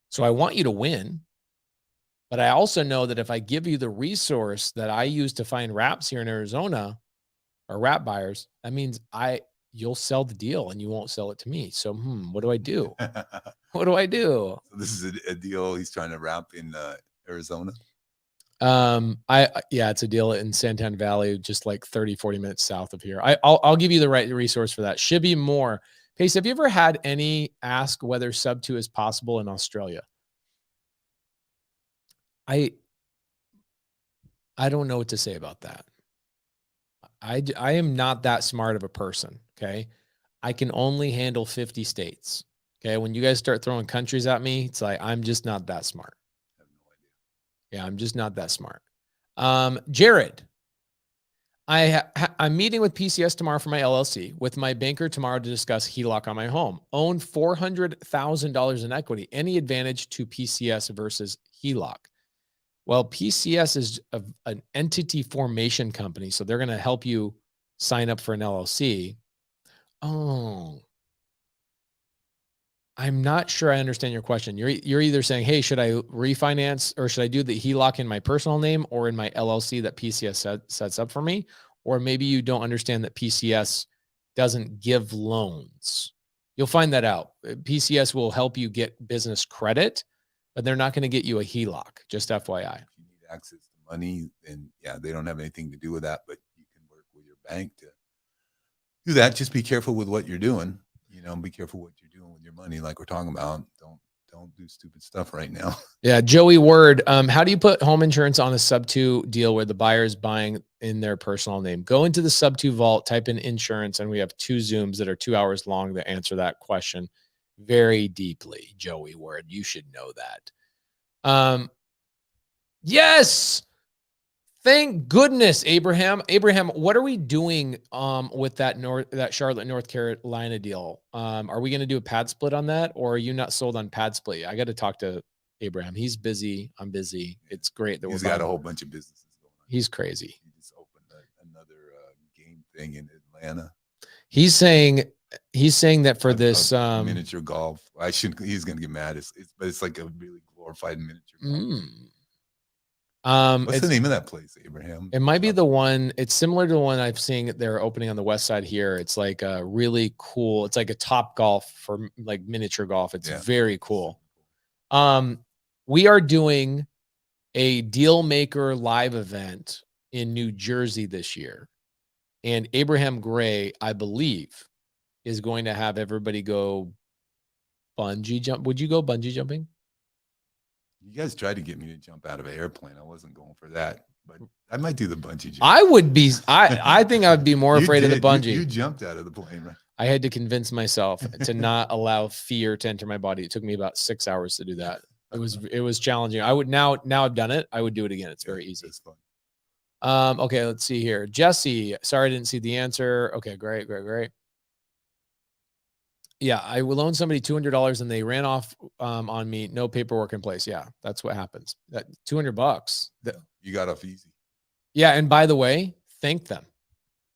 [SPEAKER 1] So I want you to win. But I also know that if I give you the resource that I use to find wraps here in Arizona or wrap buyers, that means you'll sell the deal and you won't sell it to me. So, what do I do? What do I do?
[SPEAKER 2] So this is a deal he's trying to wrap in Arizona.
[SPEAKER 1] It's a deal in Santan Valley, just like 30-40 minutes south of here. I'll give you the right resource for that. Shibby Moore. Pace, have you ever had any ask whether sub 2 is possible in Australia? I don't know what to say about that. I am not that smart of a person. Okay. I can only handle 50 states. Okay. When you guys start throwing countries at me, it's like, I'm just not that smart.
[SPEAKER 2] I have no idea.
[SPEAKER 1] Yeah. I'm just not that smart. Jared, I'm meeting with PCS tomorrow for my LLC with my banker tomorrow to discuss HELOC on my home. Own $400,000 in equity. Any advantage to PCS versus HELOC? Well, PCS is an entity formation company, so they're going to help you sign up for an LLC. Oh, I'm not sure I understand your question. You're either saying, hey, should I refinance or should I do the HELOC in my personal name or in my LLC that PCS sets up for me? Or maybe you don't understand that PCS doesn't give loans. You'll find that out. PCS will help you get business credit, but they're not going to get you a HELOC, just FYI.
[SPEAKER 2] If you need access to money, then they don't have anything to do with that, but you can work with your bank to do that. Just be careful with what you're doing, be careful what you're doing with your money. Like we're talking about, don't do stupid stuff right now.
[SPEAKER 1] Yeah. Joey Word. How do you put home insurance on a sub 2 deal where the buyer is buying in their personal name? Go into the sub 2 vault, type in insurance, and we have 2 Zooms that are 2 hours long that answer that question very deeply. Joey Word. You should know that. Yes. Thank goodness, Abraham. Abraham, what are we doing with that Charlotte, North Carolina deal? Are we going to do a PadSplit on that, or are you not sold on PadSplit? I got to talk to Abraham. He's busy. I'm busy. It's great that
[SPEAKER 2] he's got a whole bunch of businesses going on.
[SPEAKER 1] He's crazy.
[SPEAKER 2] He just opened another game thing in Atlanta.
[SPEAKER 1] He's saying He's saying that for
[SPEAKER 2] A
[SPEAKER 1] this,
[SPEAKER 2] miniature golf. I shouldn't. He's gonna get mad. But it's like a really glorified miniature golf. What's the
[SPEAKER 1] it's,
[SPEAKER 2] name of that place, Abraham?
[SPEAKER 1] it might be the one, it's similar to the one I've seen they're opening on the west side here. It's like a really cool, it's like a Top Golf for like miniature golf. It's very cool. We are doing a Deal Maker live event in New Jersey this year. And Abraham Gray, I believe, is going to have everybody go bungee jump. Would you go bungee jumping?
[SPEAKER 2] You guys tried to get me to jump out of an airplane. I wasn't going for that, but I might do the bungee jump.
[SPEAKER 1] I would be. I think I would be more afraid of the bungee.
[SPEAKER 2] You jumped out of the plane, right?
[SPEAKER 1] I had to convince myself to not allow fear to enter my body. It took me about 6 hours to do that. It was challenging. I would now I've done it. I would do it again. It's very easy.
[SPEAKER 2] It's fun.
[SPEAKER 1] Okay, let's see here. Jesse, sorry I didn't see the answer. Okay, great. Yeah, I will loan somebody $200 and they ran off on me. No paperwork in place. Yeah, that's what happens. That $200.
[SPEAKER 2] You got off easy.
[SPEAKER 1] Yeah, and by the way, thank them.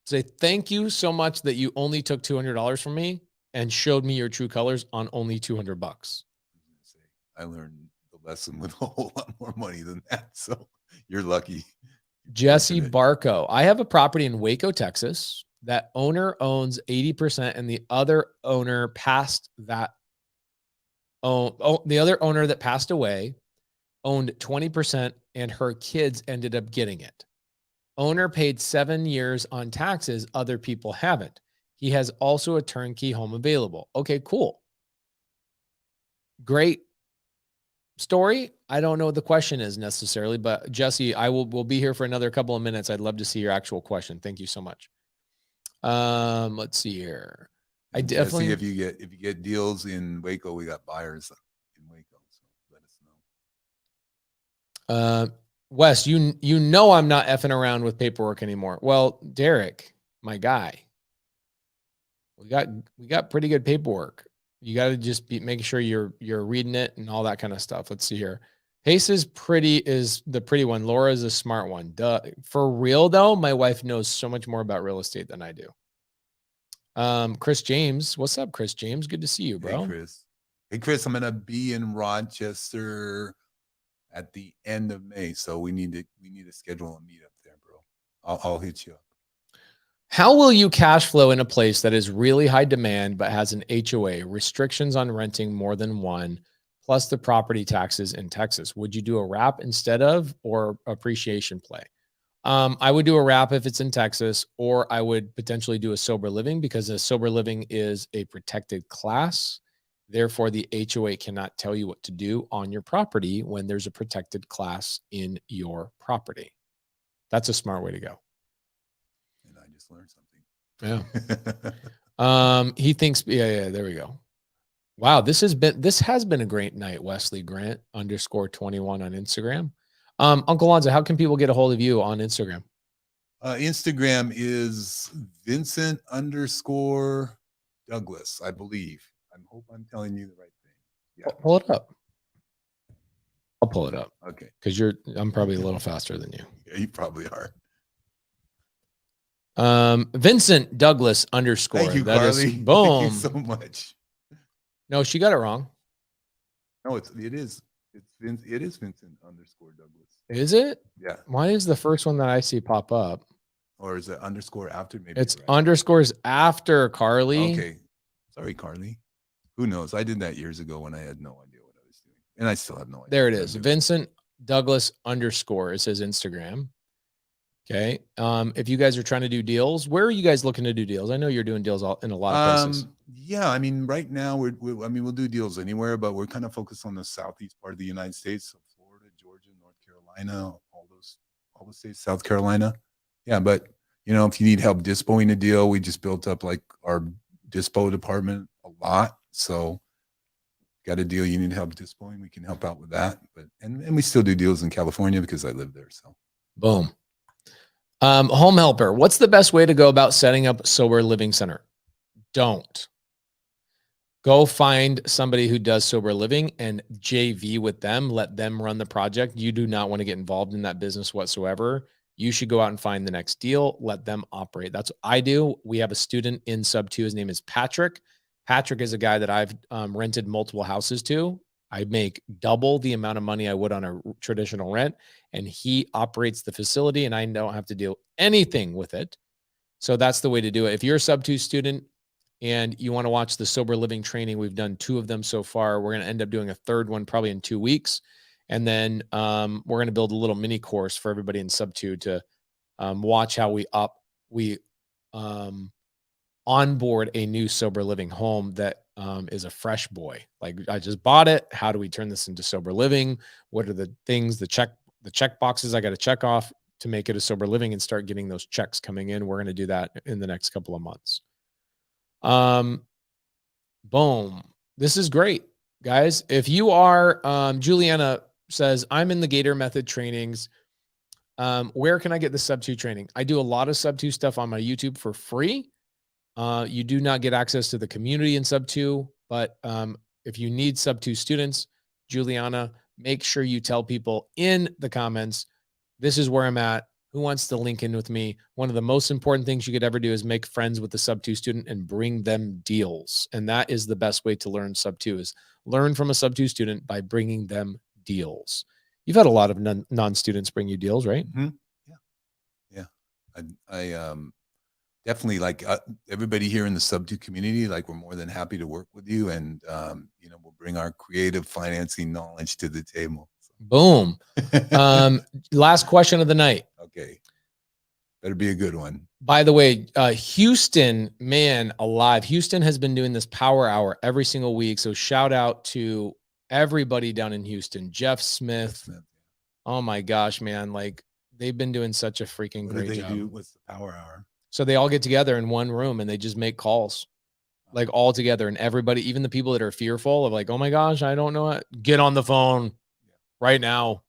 [SPEAKER 1] Say thank you so much that you only took $200 from me and showed me your true colors on only $200.
[SPEAKER 2] I learned the lesson with a whole lot more money than that. So you're lucky.
[SPEAKER 1] Jesse Barco. I have a property in Waco, Texas. That owner owns 80% and the other owner passed that. The other owner that passed away owned 20% and her kids ended up getting it. Owner paid 7 years on taxes. Other people haven't. He has also a turnkey home available. Okay, cool. Great story. I don't know what the question is necessarily, but Jesse, we'll be here for another couple of minutes. I'd love to see your actual question. Thank you so much. Let's see here. I definitely,
[SPEAKER 2] if you get deals in Waco, we got buyers in Waco. So let us know.
[SPEAKER 1] Wes, you know I'm not effing around with paperwork anymore. Well, Derek, my guy, we got pretty good paperwork. You got to just make sure you're reading it and all that kind of stuff. Let's see here. Pace is the pretty one. Laura is a smart one. Duh. For real though, my wife knows so much more about real estate than I do. Chris James, what's up, Chris James? Good to see you, bro.
[SPEAKER 2] Hey, Chris, I'm gonna be in Rochester at the end of May, so we need to schedule a meetup there, bro. I'll hit you up.
[SPEAKER 1] How will you cash flow in a place that is really high demand but has an HOA, restrictions on renting more than one, plus the property taxes in Texas? Would you do a wrap instead of, or appreciation play? I would do a wrap if it's in Texas, or I would potentially do a sober living because a sober living is a protected class. Therefore, the HOA cannot tell you what to do on your property when there's a protected class in your property. That's a smart way to go.
[SPEAKER 2] And I just learned something.
[SPEAKER 1] Yeah. He thinks, yeah, there we go. Wow, this has been a great night, Wesley Grant _21 on Instagram. Uncle Lanza, how can people get a hold of you on Instagram?
[SPEAKER 2] Instagram is Vincent _Douglas, I believe. I hope I'm telling you the right thing. Yeah.
[SPEAKER 1] Pull it up. I'll pull it up.
[SPEAKER 2] Okay.
[SPEAKER 1] Because I'm probably a little faster than you.
[SPEAKER 2] Yeah, you probably are.
[SPEAKER 1] Vincent Douglas _
[SPEAKER 2] Thank you,
[SPEAKER 1] that
[SPEAKER 2] Carly.
[SPEAKER 1] is, boom.
[SPEAKER 2] Thank you so much.
[SPEAKER 1] No, she got it wrong.
[SPEAKER 2] No, it is Vincent _Douglas.
[SPEAKER 1] Is it?
[SPEAKER 2] Yeah.
[SPEAKER 1] Why is the first one that I see pop up?
[SPEAKER 2] Or is it underscore after? Maybe
[SPEAKER 1] it's
[SPEAKER 2] right.
[SPEAKER 1] Underscores after, Carly.
[SPEAKER 2] Okay. Sorry, Carly. Who knows? I did that years ago when I had no idea what I was doing. And I still have no idea.
[SPEAKER 1] There it is. Vincent Douglas _ is his Instagram. Okay. If you guys are trying to do deals, where are you guys looking to do deals? I know you're doing deals in a lot of places.
[SPEAKER 2] Yeah, I mean, right now we'll do deals anywhere, but we're kind of focused on the southeast part of the United States, so Florida, Georgia, North Carolina, all the states, South Carolina. Yeah, but if you need help dispoing a deal, we just built up like our dispo department a lot. So got a deal you need help dispoing, we can help out with that. But and we still do deals in California because I live there. So
[SPEAKER 1] boom. Home helper. What's the best way to go about setting up a sober living center? Don't. Go find somebody who does sober living and JV with them. Let them run the project. You do not want to get involved in that business whatsoever. You should go out and find the next deal. Let them operate. That's what I do. We have a student in sub 2. His name is Patrick. Patrick is a guy that I've rented multiple houses to. I make double the amount of money I would on a traditional rent, and he operates the facility, and I don't have to do anything with it. So that's the way to do it. If you're a sub 2 student and you want to watch the sober living training, we've done 2 of them so far. We're going to end up doing a 3rd one probably in 2 weeks. And then we're going to build a little mini course for everybody in sub 2 to watch how we onboard a new sober living home that is a fresh boy. Like, I just bought it. How do we turn this into sober living? What are the things, the check boxes I got to check off to make it a sober living and start getting those checks coming in? We're going to do that in the next couple of months. Boom. This is great, guys. If you are, Juliana says, I'm in the Gator method trainings. Where can I get the sub 2 training? I do a lot of sub 2 stuff on my YouTube for free. You do not get access to the community in sub 2, but if you need sub 2 students, Juliana, make sure you tell people in the comments, this is where I'm at. Who wants to link in with me? One of the most important things you could ever do is make friends with the sub 2 student and bring them deals. And that is the best way to learn sub 2, is learn from a sub 2 student by bringing them deals. You've had a lot of non-students bring you deals, right?
[SPEAKER 2] Mm-hmm. Yeah. I definitely, like everybody here in the sub 2 community, like, we're more than happy to work with you, and we'll bring our creative financing knowledge to the table.
[SPEAKER 1] Boom. Last question of the night.
[SPEAKER 2] Okay. Better be a good one.
[SPEAKER 1] By the way, Houston, man alive. Houston has been doing this power hour every single week. So shout out to everybody down in Houston. Jeff Smith. Oh my gosh, man. Like, they've been doing such a freaking great job.
[SPEAKER 2] What's the power hour?
[SPEAKER 1] So they all get together in one room and they just make calls, like, all together. And everybody, even the people that are fearful of, like, oh my gosh, I don't know what, get on the phone right now,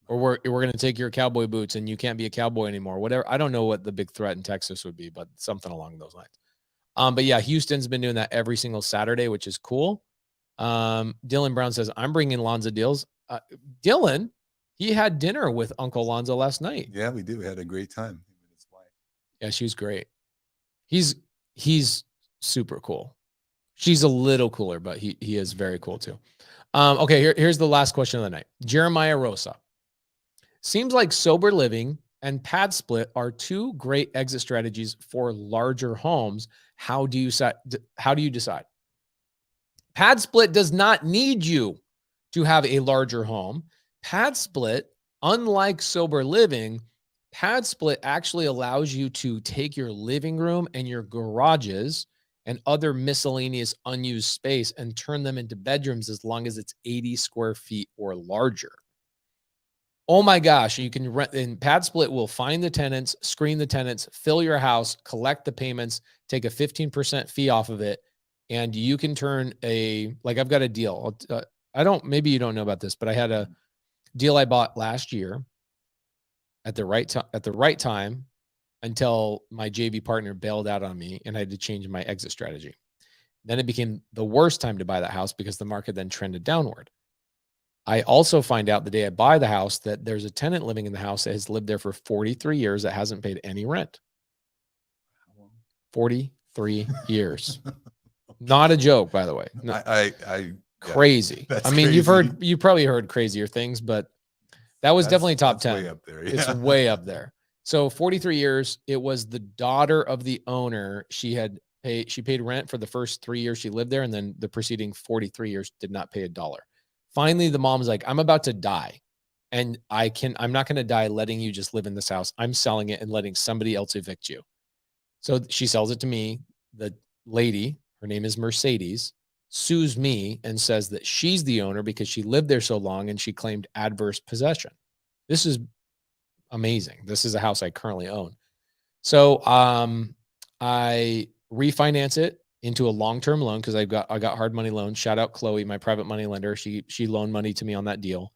[SPEAKER 1] or we're going to take your cowboy boots and you can't be a cowboy anymore. Whatever. I don't know what the big threat in Texas would be, but something along those lines. But yeah, Houston's been doing that every single Saturday, which is cool. Dylan Brown says, I'm bringing Lanza deals. Dylan, he had dinner with Uncle Lanza last night.
[SPEAKER 2] Yeah, we did. We had a great time.
[SPEAKER 1] Yeah, she was great. He's super cool. She's a little cooler, but he is very cool too. Okay, here's the last question of the night. Jeremiah Rosa. Seems like sober living and PadSplit are 2 great exit strategies for larger homes. How do you decide? PadSplit does not need you to have a larger home. PadSplit, unlike sober living, PadSplit actually allows you to take your living room and your garages and other miscellaneous unused space and turn them into bedrooms as long as it's 80 square feet or larger. Oh my gosh, you can rent, and PadSplit will find the tenants, screen the tenants, fill your house, collect the payments, take a 15% fee off of it, and you can turn like, I've got a deal. Maybe you don't know about this, but I had a deal I bought last year at the right time until my JV partner bailed out on me and I had to change my exit strategy. Then it became the worst time to buy that house because the market then trended downward. I also find out the day I buy the house that there's a tenant living in the house that has lived there for 43 years that hasn't paid any rent. 43 years. Not a joke, by the way. No, crazy. I mean, crazy. You've probably heard crazier things, but that was definitely top 10.
[SPEAKER 2] Way up there. Yeah.
[SPEAKER 1] It's way up there. So 43 years, it was the daughter of the owner. She paid rent for the first 3 years she lived there. And then the preceding 43 years did not pay $1. Finally, the mom's like, I'm about to die. And I'm not going to die letting you just live in this house. I'm selling it and letting somebody else evict you. So she sells it to me. The lady, her name is Mercedes, sues me and says that she's the owner because she lived there so long and she claimed adverse possession. This is amazing. This is a house I currently own. So I refinance it into a long-term loan because I got hard money loans. Shout out Chloe, my private money lender. She loaned money to me on that deal.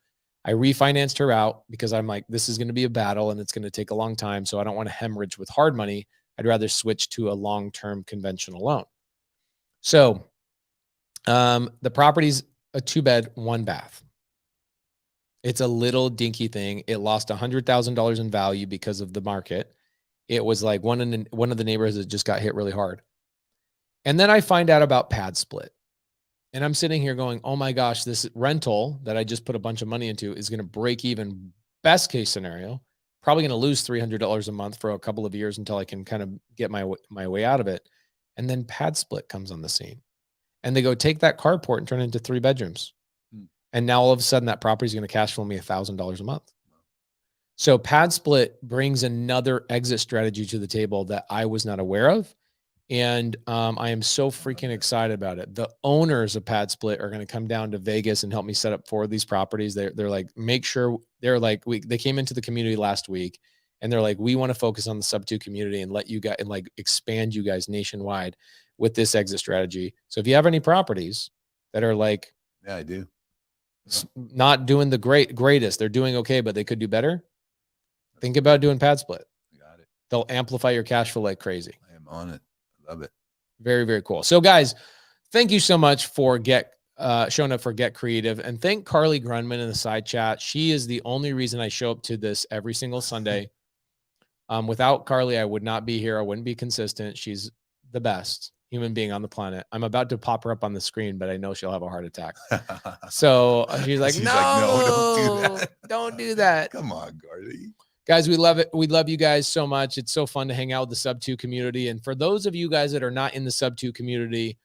[SPEAKER 1] I refinanced her out because I'm like, this is going to be a battle and it's going to take a long time. So I don't want to hemorrhage with hard money. I'd rather switch to a long-term conventional loan. So the property's a 2-bed, 1-bath. It's a little dinky thing. It lost $100,000 in value because of the market. It was like one of the neighborhoods that just got hit really hard. And then I find out about PadSplit. And I'm sitting here going, oh my gosh, this rental that I just put a bunch of money into is going to break even. Best case scenario, probably going to lose $300 a month for a couple of years until I can kind of get my way out of it. And then PadSplit comes on the scene. And they go, take that carport and turn it into 3 bedrooms. And now all of a sudden that property is going to cash flow me $1,000 a month. So PadSplit brings another exit strategy to the table that I was not aware of. And I am so freaking excited about it. The owners of PadSplit are going to come down to Vegas and help me set up 4 of these properties. They're like, make sure they're like, they came into the community last week and they're like, we want to focus on the sub 2 community and let you guys and like expand you guys nationwide with this exit strategy. So if you have any properties that are like,
[SPEAKER 2] yeah, I do,
[SPEAKER 1] not doing the greatest, they're doing okay, but they could do better. Think about doing PadSplit.
[SPEAKER 2] Got it.
[SPEAKER 1] They'll amplify your cash flow like crazy.
[SPEAKER 2] I am on it. Love it.
[SPEAKER 1] Very, very cool. So guys, thank you so much for showing up for Get Creative, and thank Carly Grunman in the side chat. She is the only reason I show up to this every single Sunday. Without Carly, I would not be here. I wouldn't be consistent. She's the best human being on the planet. I'm about to pop her up on the screen, but I know she'll have a heart attack. So she's like, no,
[SPEAKER 2] don't do that.
[SPEAKER 1] Don't do that.
[SPEAKER 2] Come on, Carly.
[SPEAKER 1] Guys, we love it. We love you guys so much. It's so fun to hang out with the sub 2 community. And for those of you guys that are not in the sub 2 community,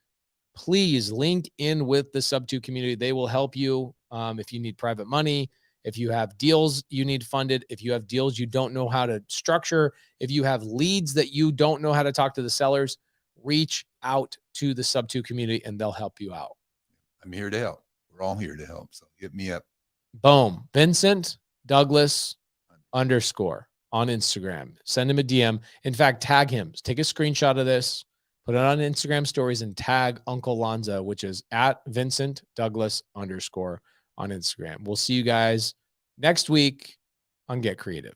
[SPEAKER 1] please link in with the sub 2 community. They will help you if you need private money, if you have deals you need funded, if you have deals you don't know how to structure, if you have leads that you don't know how to talk to the sellers, reach out to the sub 2 community and they'll help you out.
[SPEAKER 2] I'm here to help. We're all here to help. So hit me up.
[SPEAKER 1] Boom. Vincent Douglas _ on Instagram. Send him a DM. In fact, tag him. Take a screenshot of this, put it on Instagram stories, and tag Uncle Lanza, which is at Vincent Douglas _ on Instagram. We'll see you guys next week on Get Creative.